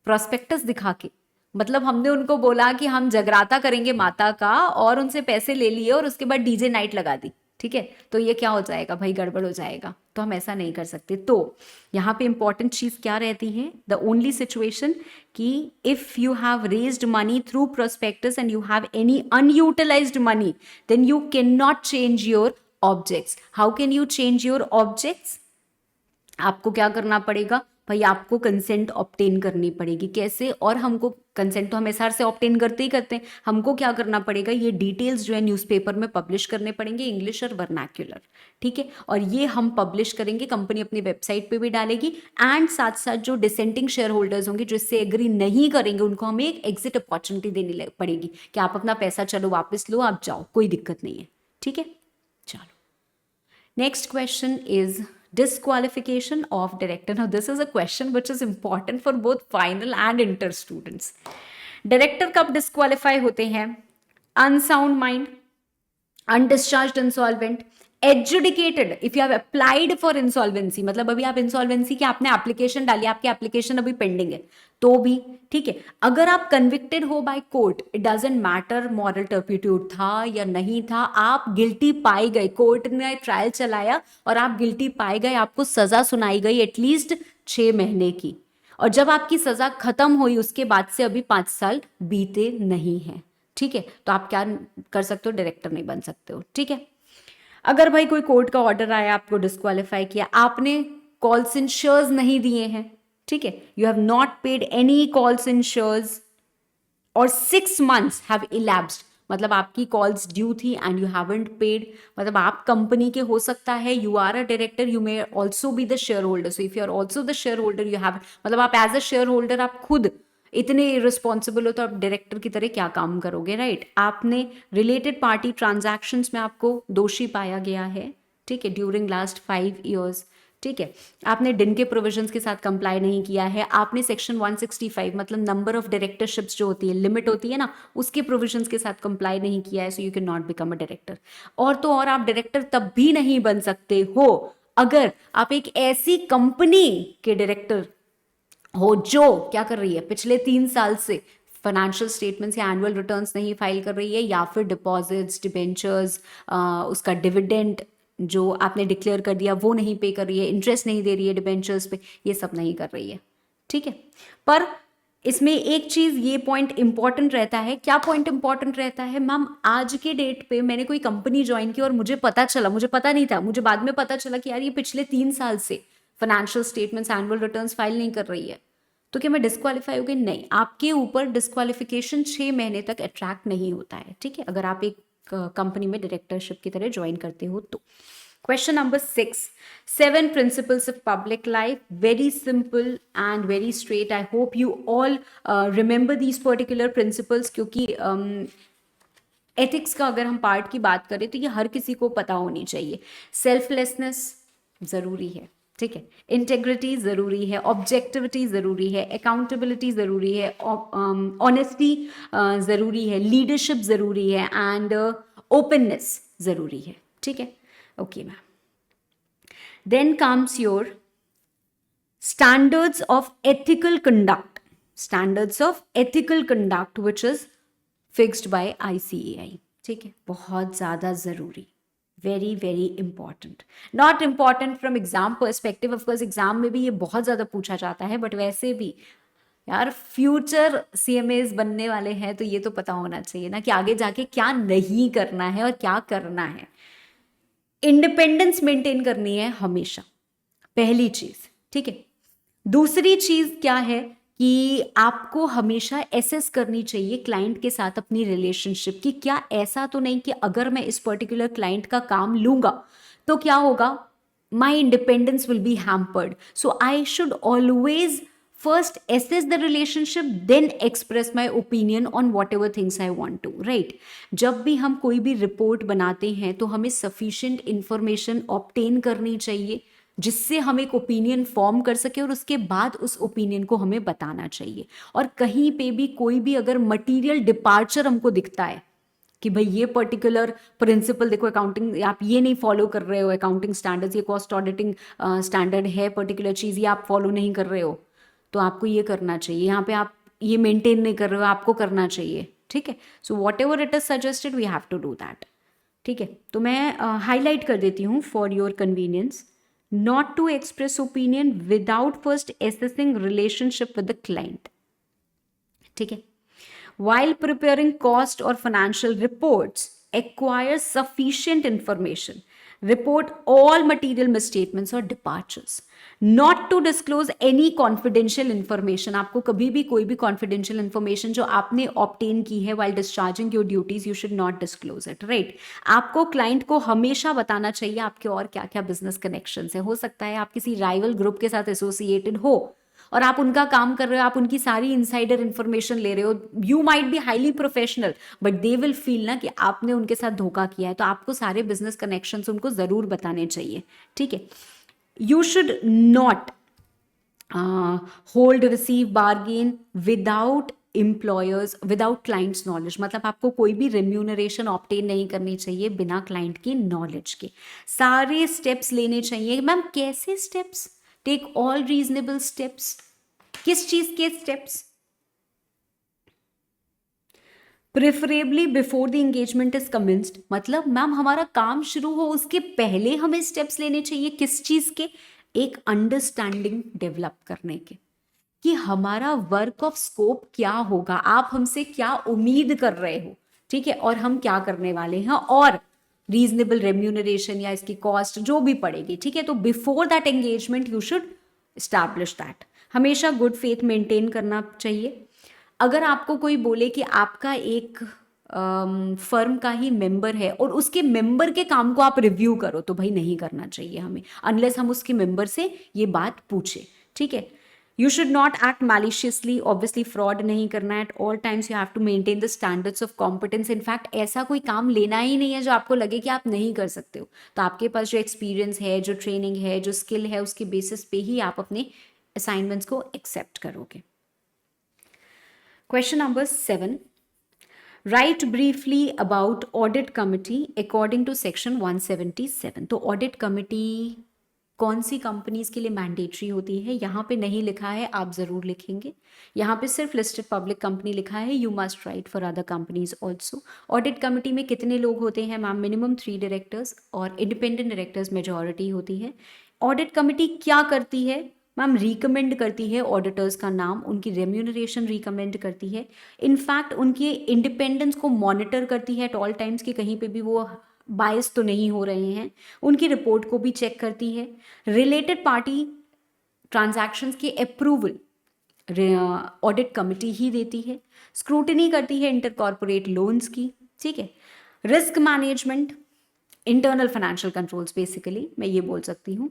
prospectus दिखा के, मतलब हमने उनको बोला कि हम जगराता करेंगे माता का और उनसे पैसे ले लिए और उसके बाद डीजे नाइट लगा दी, ठीक है, तो ये क्या हो जाएगा भाई? गड़बड़ हो जाएगा, तो हम ऐसा नहीं कर सकते। तो यहाँ पे इंपॉर्टेंट चीज क्या रहती है? द ओनली सिचुएशन कि if you have raised money through prospectus and you have any unutilised money, then you can not change your objects. How can you change your objects? आपको क्या करना पड़ेगा भाई? आपको कंसेंट ऑब्टेन करनी पड़ेगी। कैसे? और हमको कंसेंट तो हम एसआर से ऑब्टेन करते ही करते हैं, हमको क्या करना पड़ेगा? ये डिटेल्स जो है न्यूज़पेपर में पब्लिश करने पड़ेंगे, इंग्लिश और वर्नाक्युलर। ठीक है, और ये हम पब्लिश करेंगे, कंपनी अपनी वेबसाइट पे भी डालेगी, एंड साथ साथ जो डिसेंटिंग शेयर होल्डर्स होंगे जो इससे एग्री नहीं करेंगे उनको हमें एक एग्जिट अपॉर्चुनिटी देनी पड़ेगी कि आप अपना पैसा चलो वापस लो, आप जाओ, कोई दिक्कत नहीं है। ठीक है, चलो next question is disqualification of director. Now this is a question which is important for both final and inter students. Director कब disqualify होते हैं? Unsound mind, undischarged insolvent, adjudicated if you have applied for insolvency, मतलब अभी आप insolvency की आपने application डाली, आपकी एप्लीकेशन अभी पेंडिंग है तो भी ठीक है। अगर आप कन्विक्टेड हो by court, it doesn't matter moral turpitude था या नहीं था, आप गिल्टी पाए गए, कोर्ट ने ट्रायल चलाया और आप गिल्टी पाए गए, आपको सजा सुनाई गई एटलीस्ट 6 महीने की, और जब आपकी सजा खत्म हुई उसके बाद से अभी 5 साल बीते नहीं है। ठीक है, तो आप क्या कर सकते हो? डायरेक्टर नहीं बन सकते हो। ठीक है, अगर भाई कोई कोर्ट का ऑर्डर आया, आपको डिस्क्वालीफाई किया, आपने कॉल्स इन शेयर्स नहीं दिए हैं, ठीक है, you have not paid any calls in shares और 6 months हैव इलैप्स्ड, मतलब आपकी कॉल्स ड्यू थी एंड यू हैवंट पेड, मतलब आप कंपनी के हो सकता है, you are a director, you may also be the share holder, so if you are also the share holder you have, मतलब आप एज अ शेयर होल्डर आप खुद इतने रिस्पॉन्सिबल हो तो आप डायरेक्टर की तरह क्या काम करोगे, राइट। आपने रिलेटेड पार्टी ट्रांजैक्शंस में आपको दोषी पाया गया है, ठीक है, ड्यूरिंग लास्ट 5 years, ठीक है, आपने डिन के प्रोविजंस के साथ कंप्लाई नहीं किया है, आपने सेक्शन 165 मतलब नंबर ऑफ डायरेक्टरशिप्स जो होती है, लिमिट होती है ना, उसके प्रोविजंस के साथ कंप्लाई नहीं किया है, so you can not become a director. और तो और आप डायरेक्टर तब भी नहीं बन सकते हो अगर आप एक ऐसी कंपनी के डायरेक्टर हो जो क्या कर रही है, पिछले 3 साल से फाइनेंशियल स्टेटमेंट्स या एनुअल रिटर्न्स नहीं फाइल कर रही है, या फिर डिपॉजिट्स, डिबेंचर्स, उसका डिविडेंड जो आपने डिक्लेयर कर दिया वो नहीं पे कर रही है, इंटरेस्ट नहीं दे रही है डिबेंचर्स पे, ये सब नहीं कर रही है। ठीक है, पर इसमें एक चीज ये पॉइंट इंपॉर्टेंट रहता है। क्या पॉइंट इंपॉर्टेंट रहता है मैम? आज के डेट पे मैंने कोई कंपनी ज्वाइन की और मुझे पता चला, मुझे पता नहीं था, मुझे बाद में पता चला कि यार ये पिछले 3 साल से financial statements, annual returns file नहीं कर रही है, तो क्या मैं डिस्क्वालीफाई हो गई? नहीं, आपके ऊपर डिस्क्वालिफिकेशन 6 महीने तक अट्रैक्ट नहीं होता है। ठीक है, अगर आप एक कंपनी में डायरेक्टरशिप की तरह ज्वाइन करते हो तो। Question number 6, 7 principles of public life, very simple and very straight. I hope you all remember these particular principles, क्योंकि एथिक्स का अगर हम पार्ट की बात करें तो ये हर किसी को पता होनी चाहिए। सेल्फलेसनेस जरूरी है, ठीक है, इंटेग्रिटी जरूरी है, ऑब्जेक्टिविटी जरूरी है, अकाउंटेबिलिटी जरूरी है, ऑनेस्टी जरूरी है, लीडरशिप जरूरी है, एंड ओपननेस जरूरी है। ठीक है, okay ma'am. Then comes your standards of ethical conduct. Standards of ethical conduct which is fixed by ICAI. ठीक है, बहुत ज़्यादा ज़रूरी, very very important. Not important from exam perspective, of course exam में भी ये बहुत ज़्यादा पूछा जाता है, बट वैसे भी यार फ्यूचर CMAs बनने वाले हैं तो ये तो पता होना चाहिए ना कि आगे जाके क्या नहीं करना है और क्या करना है. इंडिपेंडेंस मेंटेन करनी है हमेशा, पहली चीज. ठीक है, दूसरी चीज क्या है कि आपको हमेशा एसेस करनी चाहिए क्लाइंट के साथ अपनी रिलेशनशिप की. क्या ऐसा तो नहीं कि अगर मैं इस पर्टिकुलर क्लाइंट का काम लूंगा तो क्या होगा, my independence will be hampered. So I should always first assess the relationship, then express my opinion on whatever things I want to, right? जब भी हम कोई भी रिपोर्ट बनाते हैं तो हमें sufficient information obtain करनी चाहिए जिससे हम एक ओपिनियन फॉर्म कर सके और उसके बाद उस ओपिनियन को हमें बताना चाहिए. और कहीं पे भी कोई भी अगर मटीरियल डिपार्चर हमको दिखता है कि भाई ये पर्टिकुलर प्रिंसिपल देखो, अकाउंटिंग आप ये नहीं फॉलो कर रहे हो, अकाउंटिंग स्टैंडर्ड्स, ये कॉस्ट ऑडिटिंग स्टैंडर्ड है पर्टिकुलर चीज़, ये आप फॉलो नहीं कर रहे हो, तो आपको ये करना चाहिए. यहाँ पे आप ये मेंटेन नहीं कर रहे हो, आपको करना चाहिए. ठीक है, so what it is suggested we have to do that. ठीक है, तो मैं हाईलाइट कर देती हूँ for your convenience. Not to express opinion without first assessing relationship with the client. ठीक है, while preparing cost or financial reports, acquire sufficient information. Report all material misstatements or departures. Not to disclose any confidential information. आपको कभी भी कोई भी confidential information जो आपने obtain की है while discharging your duties, you should not disclose it, right? आपको client को हमेशा बताना चाहिए आपके और क्या क्या business connections है. हो सकता है आप किसी rival group के साथ associated हो और आप उनका काम कर रहे हो, आप उनकी सारी इनसाइडर इंफॉर्मेशन ले रहे हो. You might be highly professional but they will feel ना कि आपने उनके साथ धोखा किया है, तो आपको सारे बिजनेस कनेक्शंस उनको जरूर बताने चाहिए. ठीक है, you should not hold receive bargain without employers, without clients knowledge. मतलब आपको कोई भी रेम्यूनरेशन ऑब्टेन नहीं करनी चाहिए बिना क्लाइंट की नॉलेज के. सारे स्टेप्स लेने चाहिए. मैम कैसे steps? Take all reasonable steps. किस चीज के steps? Preferably before the engagement is commenced. मतलब मैम हमारा काम शुरू हो उसके पहले हमें स्टेप्स लेने चाहिए. किस चीज के? एक अंडरस्टैंडिंग डेवलप करने के कि हमारा वर्क ऑफ स्कोप क्या होगा, आप हमसे क्या उम्मीद कर रहे हो. ठीक है, और हम क्या करने वाले हैं, और रीजनेबल रेम्यूनरेशन या इसकी कॉस्ट जो भी पड़ेगी. ठीक है, तो before that engagement you should establish that. हमेशा गुड फेथ मेंटेन करना चाहिए. अगर आपको कोई बोले कि आपका एक फर्म का ही मेंबर है और उसके मेंबर के काम को आप रिव्यू करो, तो भाई नहीं करना चाहिए हमें अनलेस हम उसके मेंबर से ये बात पूछे. ठीक है, you should not act maliciously. obviously fraud नहीं करना है. at all times you have to maintain the standards of competence. in fact ऐसा कोई काम लेना ही नहीं है जो आपको लगे कि आप नहीं कर सकते हो. तो आपके पास जो एक्सपीरियंस है, जो ट्रेनिंग है, जो स्किल है, उसके बेसिस पे ही आप अपने असाइनमेंट्स को एक्सेप्ट करोगे. Question number 7. Write briefly about audit committee according to section 177. तो ऑडिट कमिटी कौन सी कंपनीज के लिए मैंडेटरी होती है? यहाँ पे नहीं लिखा है, आप ज़रूर लिखेंगे. यहाँ पे सिर्फ लिस्टेड पब्लिक कंपनी लिखा है. You must right for other companies also. Audit committee में कितने लोग होते हैं मैम? मिनिमम 3 डायरेक्टर्स और इंडिपेंडेंट डायरेक्टर्स मेजॉरिटी होती है. ऑडिट कमिटी क्या करती है मैम? रिकमेंड करती है ऑडिटर्स का नाम, उनकी रेम्यूनरेशन रिकमेंड करती है. इनफैक्ट उनके इंडिपेंडेंस को मॉनिटर करती है एट ऑल टाइम्स कि कहीं पे भी वो बायस तो नहीं हो रहे हैं. उनकी रिपोर्ट को भी चेक करती है. रिलेटेड पार्टी ट्रांजैक्शंस के अप्रूवल ऑडिट कमिटी ही देती है. स्क्रूटनी करती है इंटर कॉर्पोरेट लोन्स की. ठीक है, risk management, internal financial controls, basically मैं ये बोल सकती हूँ.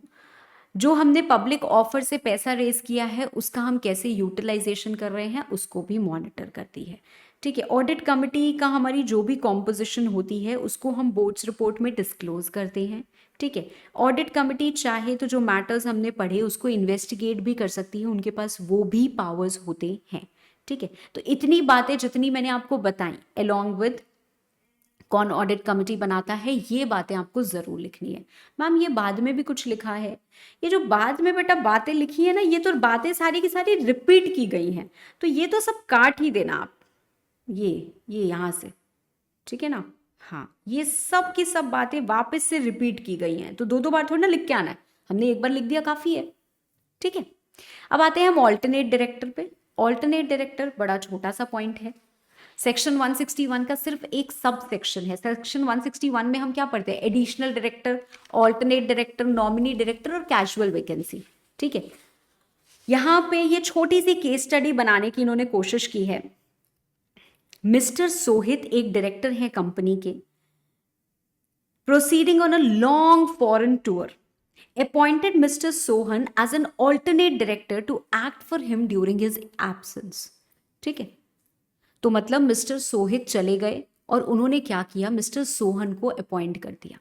जो हमने पब्लिक ऑफर से पैसा रेज किया है उसका हम कैसे यूटिलाइजेशन कर रहे हैं उसको भी मॉनिटर करती है. ठीक है, ऑडिट कमिटी का हमारी जो भी कॉम्पोजिशन होती है उसको हम बोर्ड्स रिपोर्ट में डिस्क्लोज करते हैं. ठीक है, ऑडिट कमिटी चाहे तो जो मैटर्स हमने पढ़े उसको इन्वेस्टिगेट भी कर सकती है, उनके पास वो भी पावर्स होते हैं. ठीक है, तो इतनी बातें जितनी मैंने आपको बताई अलॉन्ग विद कौन ऑडिट कमेटी बनाता है, ये बातें आपको जरूर लिखनी है। मैम ये बाद में भी कुछ लिखा है, ये जो बाद में बेटा बातें लिखी है ना, ये तो बातें सारी की सारी रिपीट की गई हैं, तो ये तो सब काट ही देना आप, ये यहाँ से, ठीक है ना। हाँ, ये सब की सब बातें वापस से रिपीट की गई हैं, तो दो दो बार थोड़ी ना लिख के आना है, हमने एक बार लिख दिया काफी है, ठीक है। अब आते हैं हम ऑल्टरनेट डायरेक्टर पे। ऑल्टरनेट डायरेक्टर बड़ा छोटा सा पॉइंट है, सेक्शन 161 का सिर्फ एक सब सेक्शन है। सेक्शन 161 में हम क्या पढ़ते हैं, additional director, alternate director, nominee director और कैजुअल वैकेंसी, ठीक है। यहां पे ये छोटी सी केस स्टडी बनाने की इन्होंने कोशिश की है। मिस्टर सोहित एक डायरेक्टर हैं कंपनी के, proceeding on a long foreign tour, appointed Mr. Sohan as an alternate director to act for him during his absence, ठीक है। तो मतलब मिस्टर सोहित चले गए और उन्होंने क्या किया, मिस्टर सोहन को अपॉइंट कर दिया।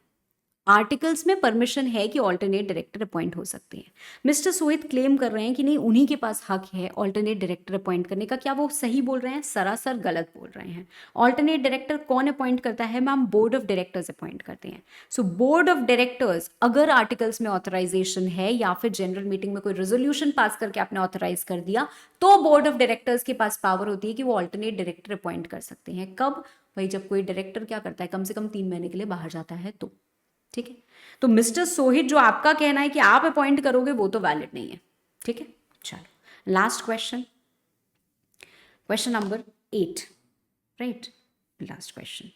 आर्टिकल्स में परमिशन है कि ऑल्टरनेट डायरेक्टर अपॉइंट हो सकते हैं। मिस्टर सोहित क्लेम कर रहे हैं कि नहीं, उन्हीं के पास हक है ऑल्टरनेट डायरेक्टर अपॉइंट करने का। क्या वो सही बोल रहे हैं? सरासर गलत बोल रहे हैं। ऑल्टरनेट डायरेक्टर कौन अपॉइंट करता है ma'am? Board of directors appoint करते हैं। सो बोर्ड ऑफ डायरेक्टर्स, अगर आर्टिकल्स में ऑथराइजेशन है या फिर जनरल मीटिंग में कोई रेजोल्यूशन पास करके आपने ऑथराइज कर दिया, तो बोर्ड ऑफ डायरेक्टर्स के पास पावर होती है कि वो ऑल्टरनेट डायरेक्टर अपॉइंट कर सकते हैं। कब भाई? जब कोई डायरेक्टर क्या करता है, कम से कम 3 महीने के लिए बाहर जाता है तो, ठीक है। तो मिस्टर सोहित जो आपका कहना है कि आप अपॉइंट करोगे, वो तो वैलिड नहीं है, ठीक है। चलो last question, question number 8, right, last question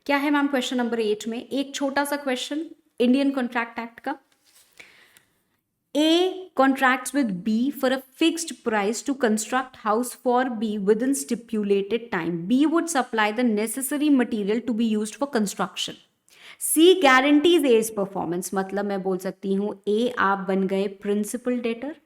क्या है मैम? क्वेश्चन नंबर 8 में एक छोटा सा क्वेश्चन इंडियन कॉन्ट्रैक्ट एक्ट का। A contracts with B for a fixed price to construct house for B within stipulated time. B would supply the necessary material to be used for construction. C guarantees A's performance, मतलब मैं बोल सकती हूं A आप बन गए principal debtor,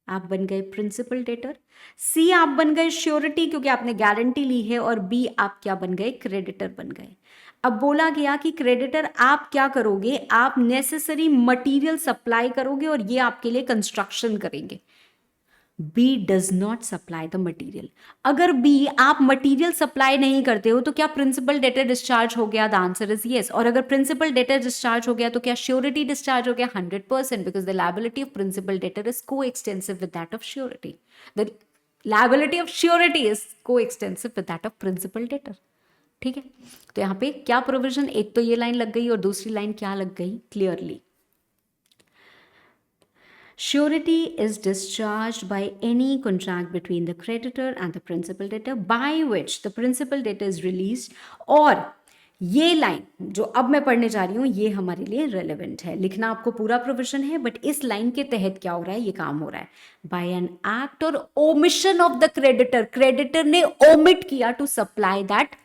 आप बन गए प्रिंसिपल डेटर। C आप बन गए श्योरिटी क्योंकि आपने गारंटी ली है, और B आप क्या बन गए? क्रेडिटर बन गए। अब बोला गया कि क्रेडिटर आप क्या करोगे? आप नेसेसरी मटेरियल सप्लाई करोगे और ये आपके लिए कंस्ट्रक्शन करेंगे। B does not supply the material. अगर B आप मटेरियल सप्लाई नहीं करते हो तो क्या प्रिंसिपल डेटर डिस्चार्ज हो गया? The answer is yes. और अगर प्रिंसिपल डेटर डिस्चार्ज हो गया तो क्या श्योरिटी डिस्चार्ज हो गया? 100%, because the liability of principal debtor is coextensive with that of surety. The liability of surety is coextensive with that of principal debtor, ठीक है। तो यहाँ पे क्या प्रोविजन, एक तो ये लाइन लग गई और दूसरी लाइन क्या लग गई? Clearly surety is discharged by any contract between the creditor and the principal debtor by which the principal debtor is released। और ये लाइन जो अब मैं पढ़ने जा रही हूँ ये हमारे लिए रेलेवेंट है, लिखना आपको पूरा प्रोविजन है, बट इस लाइन के तहत क्या हो रहा है? ये काम हो रहा है बाय एन एक्ट और omission of the creditor. Creditor ने ओमिट किया to supply that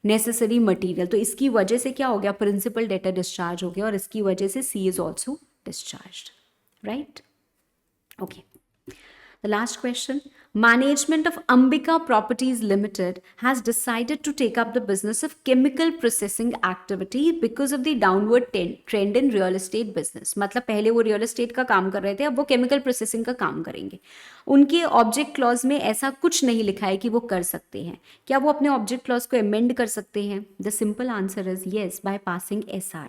necessary material, तो इसकी वजह से क्या हो गया? प्रिंसिपल डेटर डिस्चार्ज हो गया और इसकी वजह से C is also discharged, right? Okay. The last question. Management of Ambika Properties Limited has decided to take up the business of chemical processing activity because of the downward trend in real estate business. मतलब पहले वो real estate का काम कर रहे थे, अब वो chemical processing का काम करेंगे। उनके ऑब्जेक्ट क्लॉज में ऐसा कुछ नहीं लिखा है कि वो कर सकते हैं। क्या वो अपने ऑब्जेक्ट क्लॉज को अमेंड कर सकते हैं? The simple answer is yes, by passing SR।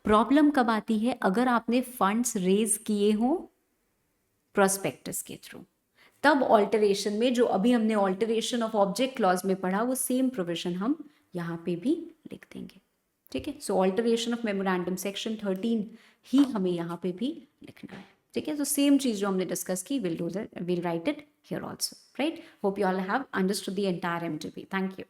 Problem कब आती है? अगर आपने फंड्स रेज किए हो प्रोस्पेक्टस के थ्रू, तब ऑल्टरेशन में जो अभी हमने ऑल्टरेशन ऑफ ऑब्जेक्ट क्लॉज में पढ़ा वो सेम प्रोविजन हम यहाँ पे भी लिख देंगे, ठीक है। सो ऑल्टरेशन ऑफ मेमोरेंडम सेक्शन 13 ही हमें यहाँ पे भी लिखना है, ठीक है। तो सेम चीज जो हमने डिस्कस की will write it here also, right. Hope you all have understood the entire MTP। Thank you.